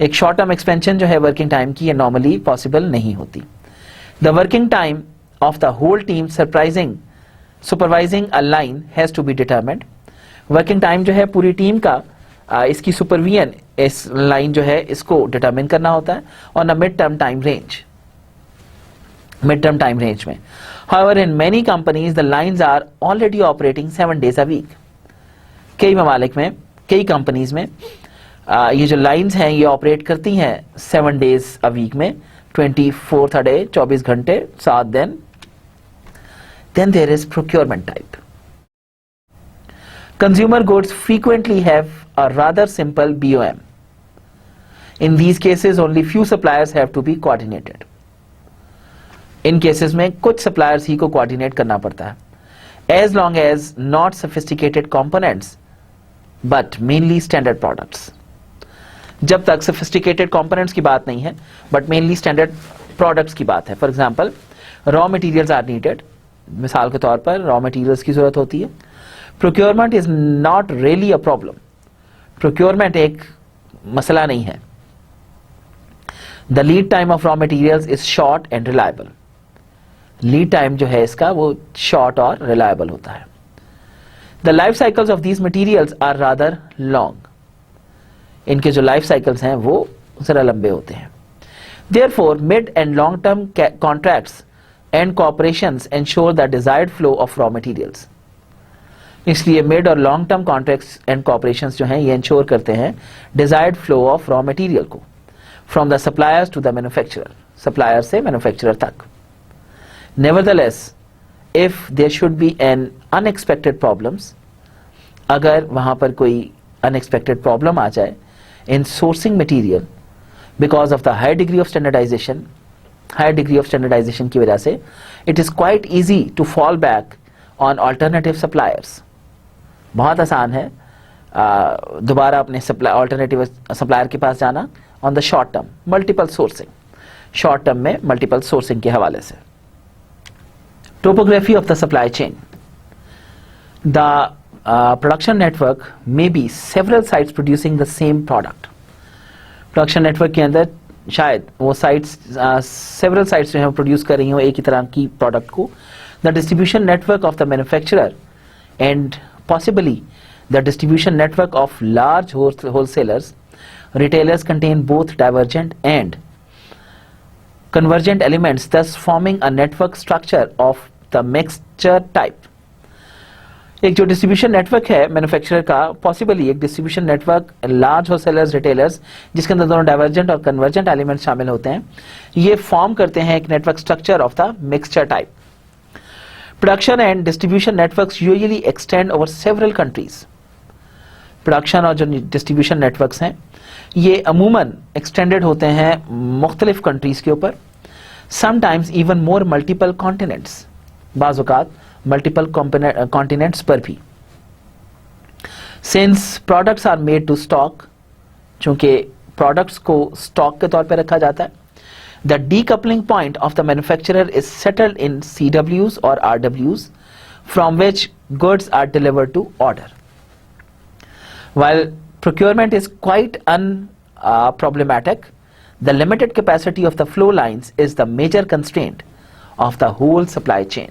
एक short term expansion जो है working time की, ये normally possible नहीं होती. The working time of the whole team supervising a line has to be determined. Working time जो है पूरी टीम का इसकी supervision इस line जो है इसको determine करना होता है on a mid-term time range में. However, in many companies the lines are already operating 7 days a week. कई ममालिक में, कई कंपनीज में ये जो लाइंस हैं ये ऑपरेट करती हैं 7 days अ वीक में, 24th डे, 24 घंटे, 7 दिन. Then there is procurement type. Consumer goods frequently have a rather simple BOM. In these cases only few suppliers have to be coordinated. In cases में कुछ suppliers ही को coordinate करना पड़ता है. As long as not sophisticated components but mainly standard products. जब तक sophisticated components की बात नहीं है but mainly standard products की बात है. For example, raw materials are needed. मिसाल के तौर पर raw materials की जरूरत होती है. Procurement is not really a problem. Procurement एक मसला नहीं है. The lead time of raw materials is short and reliable. Lead time जो है इसका वो शॉर्ट और रिलायबल होता है. The life cycles of these materials are rather long. इनके जो लाइफ साइकिल्स हैं वो जरा लंबे होते हैं. Therefore, mid and long-term contracts and corporations ensure the desired flow of raw materials. इसलिए mid और long term contracts and corporations जो हैं ये ensure करते हैं desired flow of raw material को from the suppliers to the manufacturer, supplier से manufacturer तक. Nevertheless, if there should be an unexpected problems, अगर वहाँ पर कोई unexpected problem आ जाए in sourcing material because of the high degree of standardization की वजह से it is quite easy to fall back on alternative suppliers. बहुत आसान है दोबारा अपने alternative supplier के पास जाना on the short term multiple sourcing, short term में multiple sourcing के हवाले से. Topography of the supply chain. The production network may be several sites producing the same product. Production network के अंदर शायद वो साइट्स सेवरल साइट्स जो हैं प्रोड्यूस कर रही हो एक ही तरह की प्रोडक्ट को. The distribution network of the manufacturer and possibly the distribution network of large wholesalers retailers contain both divergent and convergent elements, thus forming a network structure of the mixture type. एक जो distribution network है manufacturer का, possibly एक distribution network large wholesalers retailers जिसके अंदर दोनों divergent और convergent element शामिल होते हैं, ये फॉर्म करते हैं एक network structure of the mixture type. Production and distribution networks usually extend over several countries. Production और जो डिस्ट्रीब्यूशन नेटवर्क्स हैं ये अमूमन एक्सटेंडेड होते हैं मुख्तलिफ कंट्रीज के ऊपर. Sometimes even more multiple continents, बाज़ औक़ात मल्टीपल कॉन्टिनेंट्स पर भी. Since products are made to stock, चूंकि प्रोडक्ट्स को स्टॉक के तौर पर रखा जाता है, the decoupling point of the manufacturer is settled in CWs और RWs from which goods are delivered to order. While procurement is quite unproblematic, the limited capacity of the flow lines is the major constraint of the whole supply chain.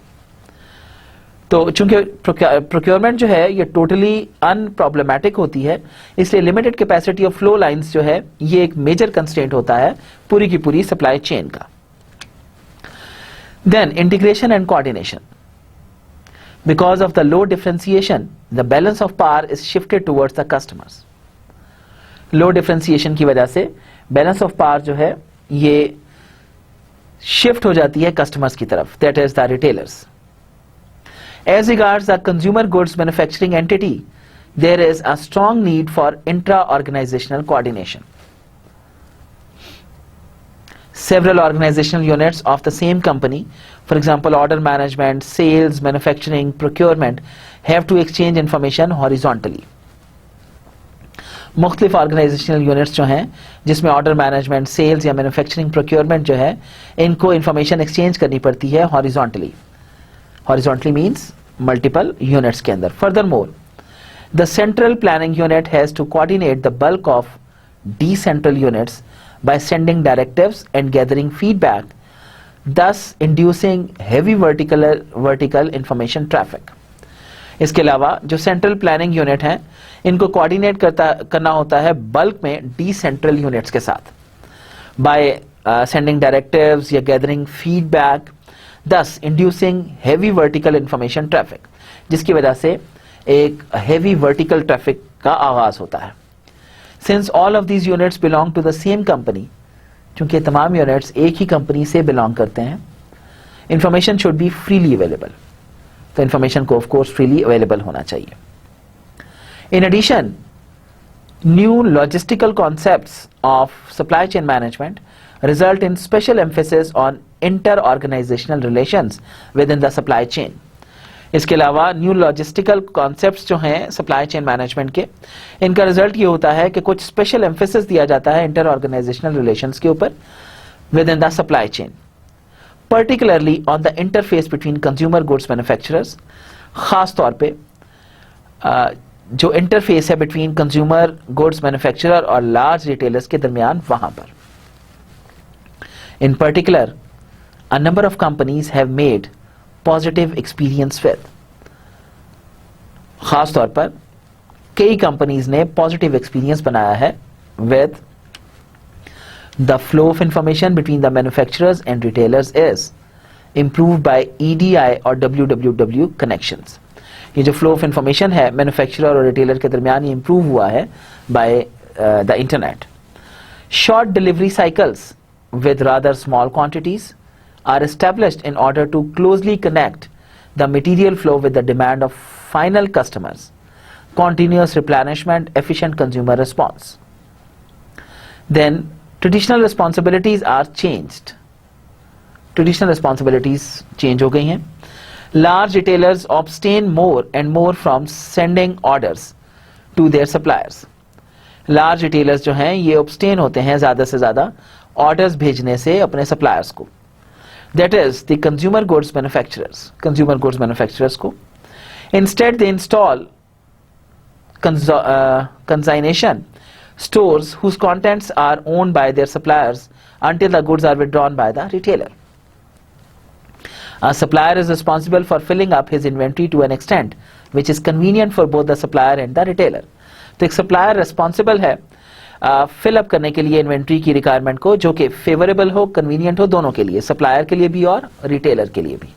तो चूंकि procurement जो है ये totally अनप्रॉब्लमेटिक होती है, इसलिए limited capacity of flow lines जो है ये एक मेजर कंस्ट्रेंट होता है पूरी की पूरी सप्लाई चेन का. Then integration and coordination. Because of the low differentiation the balance of power is shifted towards the customers. Low differentiation की वजह से बैलेंस ऑफ पावर जो है ये शिफ्ट हो जाती है कस्टमर्स की तरफ, that is the retailers. As regards the consumer goods manufacturing entity, there is a strong need for intra-organizational coordination. Several organizational units of the same company, for example order management, sales, manufacturing, procurement, have to exchange information horizontally. मुख्तलिफ organisational units जो हैं जिसमें order management, sales या manufacturing, procurement जो है इनको information exchange करनी पड़ती है horizontally. Horizontally means multiple units के अंदर. Furthermore, the central planning unit has to coordinate the bulk of decentral units by sending directives and gathering feedback, thus inducing heavy vertical information traffic. इसके अलावा जो central planning unit हैं इनको coordinate करना होता है बल्क में डिसेंट्रल यूनिट्स के साथ, बाय सेंडिंग डायरेक्टिव्स या gathering feedback, thus inducing heavy vertical information traffic, जिसकी वजह से एक heavy vertical traffic का आगाज होता है. Since all of these units belong to the same company, चूंकि तमाम यूनिट्स एक ही कंपनी से बिलोंग करते हैं, information should be freely available. तो इंफॉर्मेशन को ऑफ कोर्स फ्रीली अवेलेबल होना चाहिए. In addition, new logistical concepts of supply chain management result in special emphasis on inter-organizational relations within the supply chain. इसके अलावा new logistical concepts जो हैं supply chain management के, इनका result ये होता है कि कुछ स्पेशल एम्फेसिस दिया जाता है इंटर ऑर्गेनाइजेशनल रिलेशंस के ऊपर with in the supply chain, particularly on the interface between consumer goods manufacturers. खास तौर पे जो इंटरफेस है बिटवीन कंज्यूमर गुड्स मैन्युफैक्चरर और लार्ज रिटेलर्स के दरमियान, वहां पर. In particular, a number of companies have made positive experience with. खास तौर पर कई कंपनीज ने पॉजिटिव एक्सपीरियंस बनाया है with the flow of information between the manufacturers and retailers is improved by EDI और WWW connections. ये जो फ्लो ऑफ इंफॉर्मेशन है मैन्युफैक्चरर और रिटेलर के दरमियान ये इंप्रूव हुआ है by the internet. Short delivery cycles with rather small quantities are established in order to closely connect the material flow with the demand of final customers. Continuous replenishment, efficient consumer response. Then traditional responsibilities are changed. Traditional responsibilities change हो गई हैं. Large retailers abstain more and more from sending orders to their suppliers. Large retailers जो हैं ये abstain होते हैं ज़्यादा से ज़्यादा orders भेजने से अपने suppliers को. That is the consumer goods manufacturers को. Instead they install consignation stores whose contents are owned by their suppliers until the goods are withdrawn by the retailer. A supplier is responsible for filling up his inventory to an extent which is convenient for both the supplier and the retailer. तो एक supplier responsible है fill up करने के लिए inventory की requirement को जो कि favorable हो, convenient हो दोनों के लिए, supplier के लिए भी और retailer के लिए भी.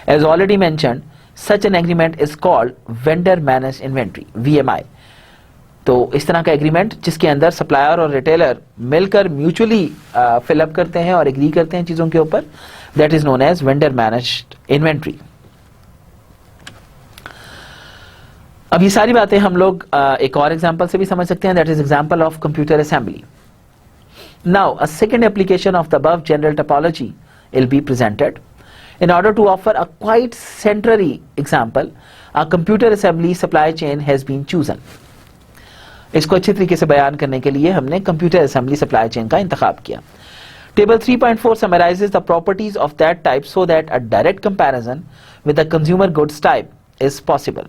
As already mentioned, such an agreement is called vendor managed inventory VMI. तो इस तरह का एग्रीमेंट जिसके अंदर सप्लायर और रिटेलर मिलकर म्यूचुअली फिलअप करते हैं और एग्री करते हैं चीजों के ऊपर, that is known as vendor managed inventory. अब ये सारी बातें हम लोग एक और एग्जांपल से भी समझ सकते हैं, that is example of computer assembly. Now a second application of the above general topology will be presented. In order to offer a quite centrary example, a computer assembly supply chain has been chosen. इसको अच्छे तरीके से बयान करने के लिए हमने computer assembly supply chain का इंतखाब किया. Table 3.4 summarizes the properties of that type so that a direct comparison with the consumer goods type is possible.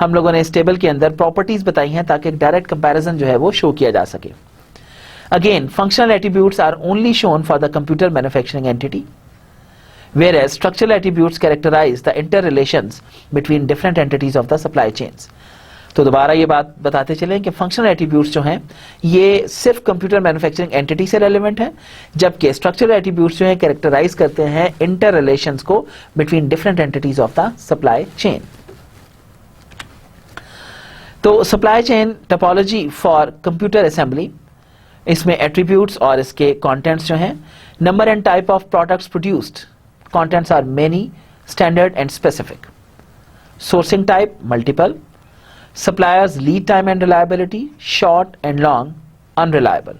हम लोगों ने इस टेबल के अंदर प्रॉपर्टीज बताई हैं ताकि एक डायरेक्ट कंपैरिजन जो है वो शो किया जा सके. Again, functional attributes are only shown for the computer manufacturing entity, whereas structural attributes characterize the interrelations between different entities of the supply chains. तो दोबारा ये बात बताते चलें कि फंक्शनल एट्रीब्यूट्स जो हैं ये सिर्फ कंप्यूटर मैन्युफैक्चरिंग एंटिटी से रेलेवेंट है, जबकि स्ट्रक्चरल एट्रीब्यूट्स जो हैं कैरेक्टराइज करते हैं इंटर रिलेशंस को between different entities of the supply chain. तो supply chain topology for computer assembly, इसमें एट्रीब्यूट्स और इसके कंटेंट्स जो हैं, number and type of products produced, contents are many, standard and specific. Sourcing type multiple. Suppliers lead time and reliability short and long, unreliable.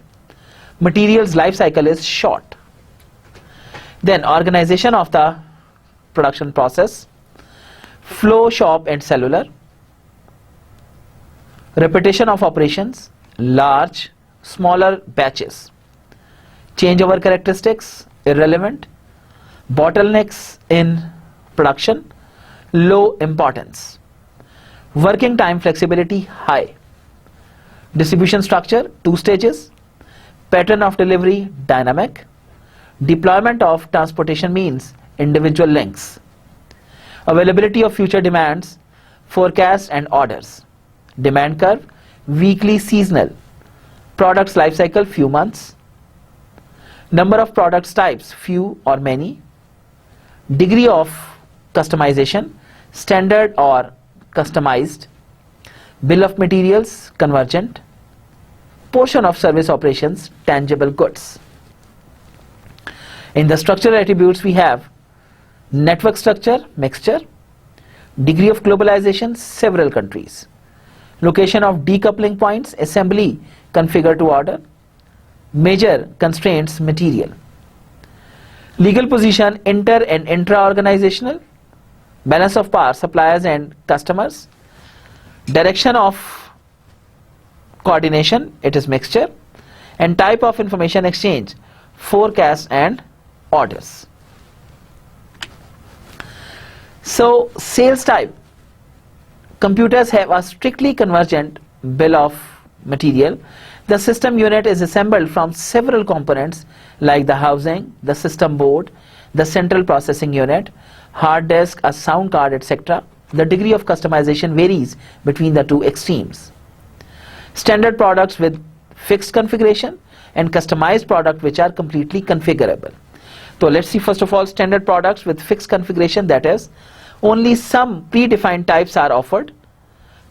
Materials life cycle is short. Then organization of the production process, flow shop and cellular. Repetition of operations, large, smaller batches. Changeover characteristics, irrelevant. Bottlenecks in production, low importance. Working time flexibility high. Distribution structure 2 stages. Pattern of delivery dynamic. Deployment of transportation means individual links. Availability of future demands, forecast and orders. Demand curve weekly seasonal. Products life cycle few months. Number of products types few or many. Degree of customization, standard or customized. Bill of materials, convergent. Portion of service operations, tangible goods. In the structural attributes we have network structure, mixture. Degree of globalization, several countries. Location of decoupling points, assembly, configure to order. Major constraints, material. Legal position, inter and intra-organizational. Balance of power, suppliers and customers. Direction of coordination, it is mixture. And type of information exchange, forecast and orders. So, sales type. Computers have a strictly convergent bill of material. The system unit is assembled from several components like the housing, the system board, the central processing unit, hard disk, a sound card, etc. The degree of customization varies between the two extremes. Standard products with fixed configuration and customized products which are completely configurable. So let's see first of all standard products with fixed configuration, that is, only some predefined types are offered.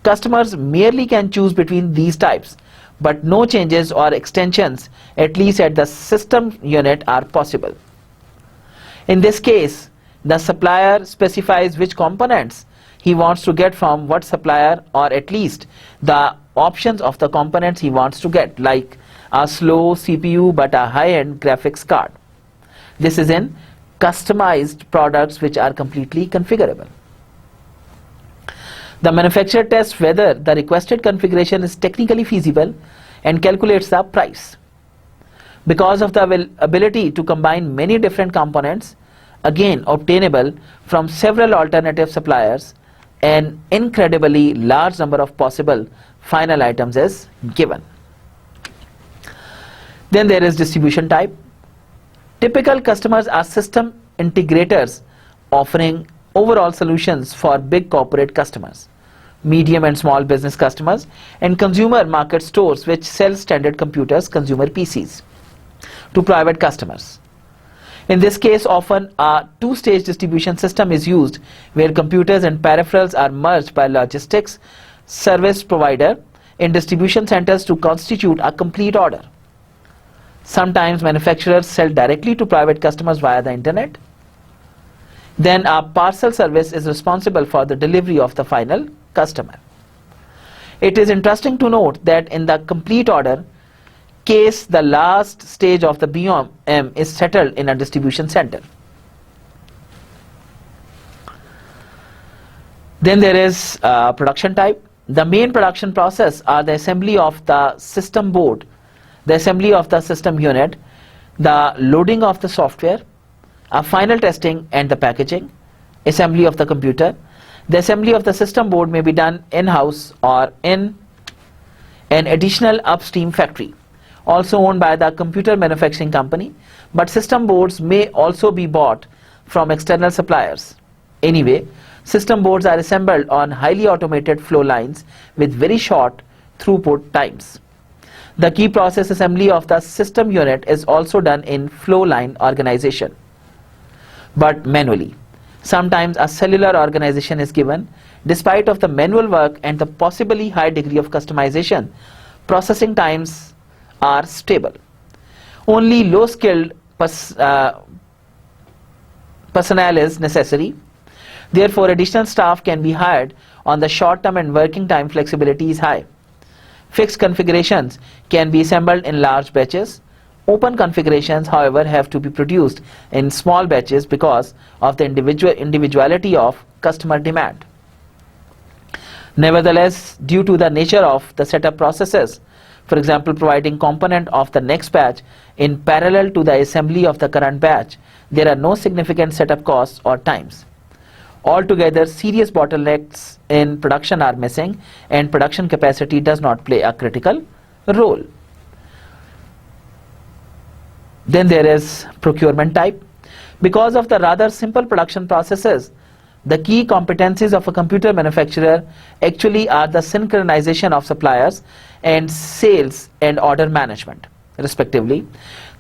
Customers merely can choose between these types, but no changes or extensions, at least at the system unit, are possible. In this case, the supplier specifies which components he wants to get from what supplier, or at least the options of the components he wants to get, like a slow CPU but a high-end graphics card. This is in customized products which are completely configurable. The manufacturer tests whether the requested configuration is technically feasible and calculates the price. Because of the ability to combine many different components, again obtainable from several alternative suppliers, an incredibly large number of possible final items is given. Then there is distribution type. Typical customers are system integrators offering overall solutions for big corporate customers, medium and small business customers, and consumer market stores which sell standard computers, consumer PCs, to private customers. In this case, often a two-stage distribution system is used where computers and peripherals are merged by logistics service provider in distribution centers to constitute a complete order. Sometimes manufacturers sell directly to private customers via the internet. Then a parcel service is responsible for the delivery of the final customer. It is interesting to note that in the complete order case, the last stage of the BOM is settled in a distribution center. Then there is production type. The main production process are the assembly of the system board, the assembly of the system unit, the loading of the software, a final testing and the packaging, assembly of the computer. The assembly of the system board may be done in-house or in an additional upstream factory, also owned by the computer manufacturing company, but system boards may also be bought from external suppliers. Anyway, system boards are assembled on highly automated flow lines with very short throughput times. The key process assembly of the system unit is also done in flow line organization, but manually. Sometimes a cellular organization is given. Despite of the manual work and the possibly high degree of customization, processing times are stable. Only low-skilled personnel is necessary. Therefore, additional staff can be hired on the short-term and working time flexibility is high. Fixed configurations can be assembled in large batches. Open configurations, however, have to be produced in small batches because of the individuality of customer demand. Nevertheless, due to the nature of the setup processes, for example, providing component of the next batch in parallel to the assembly of the current batch, there are no significant setup costs or times. Altogether, serious bottlenecks in production are missing and production capacity does not play a critical role. Then there is procurement type. Because of the rather simple production processes, the key competencies of a computer manufacturer actually are the synchronization of suppliers and sales and order management, respectively.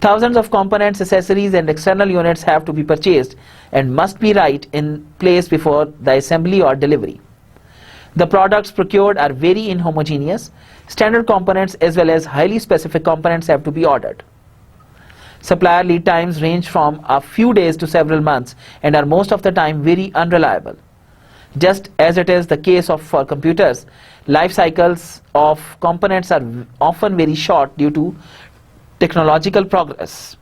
Thousands of components, accessories and external units have to be purchased and must be right in place before the assembly or delivery. The products procured are very inhomogeneous. Standard components as well as highly specific components have to be ordered. Supplier lead times range from a few days to several months and are most of the time very unreliable. Just as it is the case for computers, life cycles of components are often very short due to technological progress.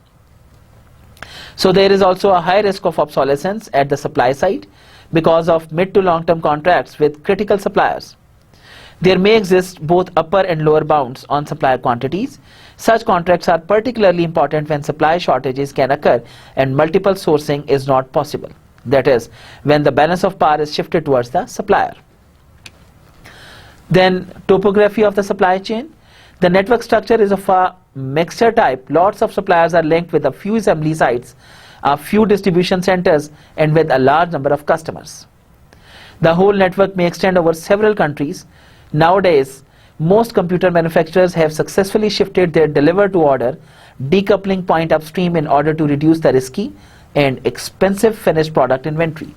So there is also a high risk of obsolescence at the supply side because of mid to long term contracts with critical suppliers. There may exist both upper and lower bounds on supply quantities. Such contracts are particularly important when supply shortages can occur and multiple sourcing is not possible. That is, when the balance of power is shifted towards the supplier. Then, topography of the supply chain. The network structure is of a mixture type. Lots of suppliers are linked with a few assembly sites, a few distribution centers, and with a large number of customers. The whole network may extend over several countries. Nowadays, most computer manufacturers have successfully shifted their deliver-to-order decoupling point upstream in order to reduce the risky and expensive finished product inventory.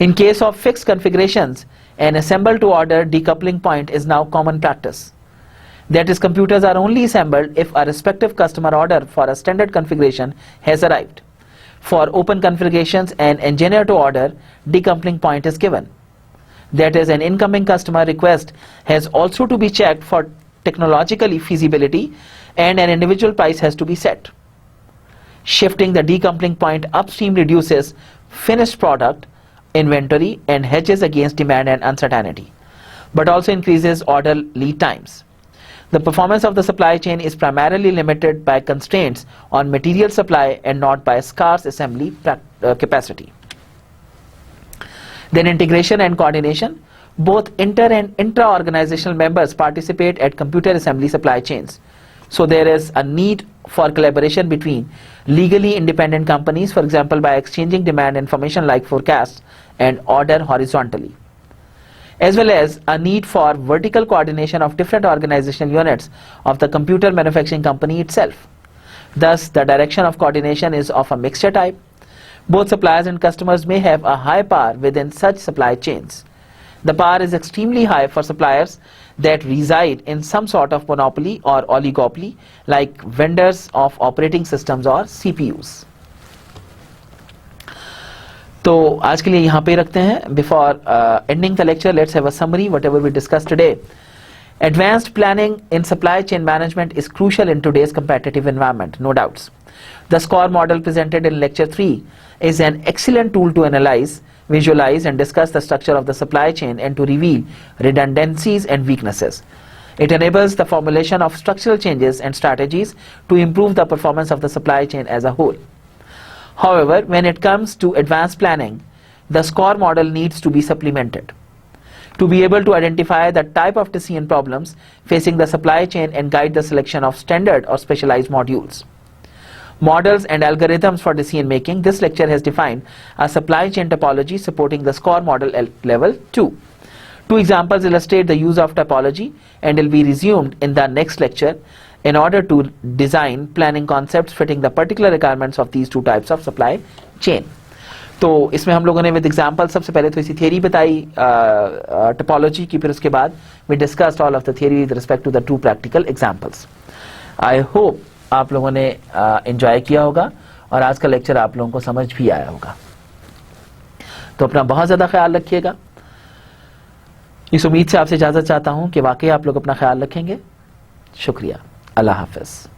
In case of fixed configurations, an assemble-to-order decoupling point is now common practice. That is, computers are only assembled if a respective customer order for a standard configuration has arrived. For open configurations, an engineer-to-order decoupling point is given. That is, an incoming customer request has also to be checked for technological feasibility, and an individual price has to be set. Shifting the decoupling point upstream reduces finished product inventory and hedges against demand and uncertainty, but also increases order lead times. The performance of the supply chain is primarily limited by constraints on material supply and not by scarce assembly capacity. Then integration and coordination. Both inter and intra-organizational members participate at computer assembly supply chains. So there is a need for collaboration between legally independent companies, for example, by exchanging demand information like forecasts and order horizontally, as well as a need for vertical coordination of different organizational units of the computer manufacturing company itself. Thus, the direction of coordination is of a mixture type. Both suppliers and customers may have a high power within such supply chains. The power is extremely high for suppliers that reside in some sort of monopoly or oligopoly, like vendors of operating systems or CPUs. तो आज के लिए यहाँ पे रखते हैं. Before ending the lecture, let's have a summary whatever we discussed today. Advanced planning in supply chain management is crucial in today's competitive environment, no doubts. The SCORE model presented in lecture 3 is an excellent tool to analyze, visualize and discuss the structure of the supply chain and to reveal redundancies and weaknesses. It enables the formulation of structural changes and strategies to improve the performance of the supply chain as a whole. However, when it comes to advanced planning, the SCORE model needs to be supplemented to be able to identify the type of decision problems facing the supply chain and guide the selection of standard or specialized modules. Models and algorithms for decision making. This lecture has defined a supply chain topology supporting the SCORE model level 2. Two examples illustrate the use of topology and will be resumed in the next lecture in order to design planning concepts fitting the particular requirements of these two types of supply chain. तो इसमें हम लोगों ने with example सबसे पहले तो इसी theory बताई टोपोलॉजी की, फिर उसके बाद we discussed all of the theory with respect to the two practical examples. I hope आप लोगों ने एंजॉय किया होगा और आज का लेक्चर आप लोगों को समझ भी आया होगा. तो अपना बहुत ज़्यादा ख्याल रखिएगा. इस उम्मीद से आपसे इजाज़त चाहता हूँ कि वाकई आप लोग अपना ख्याल रखेंगे. शुक्रिया. अल्लाह हाफ़िज़.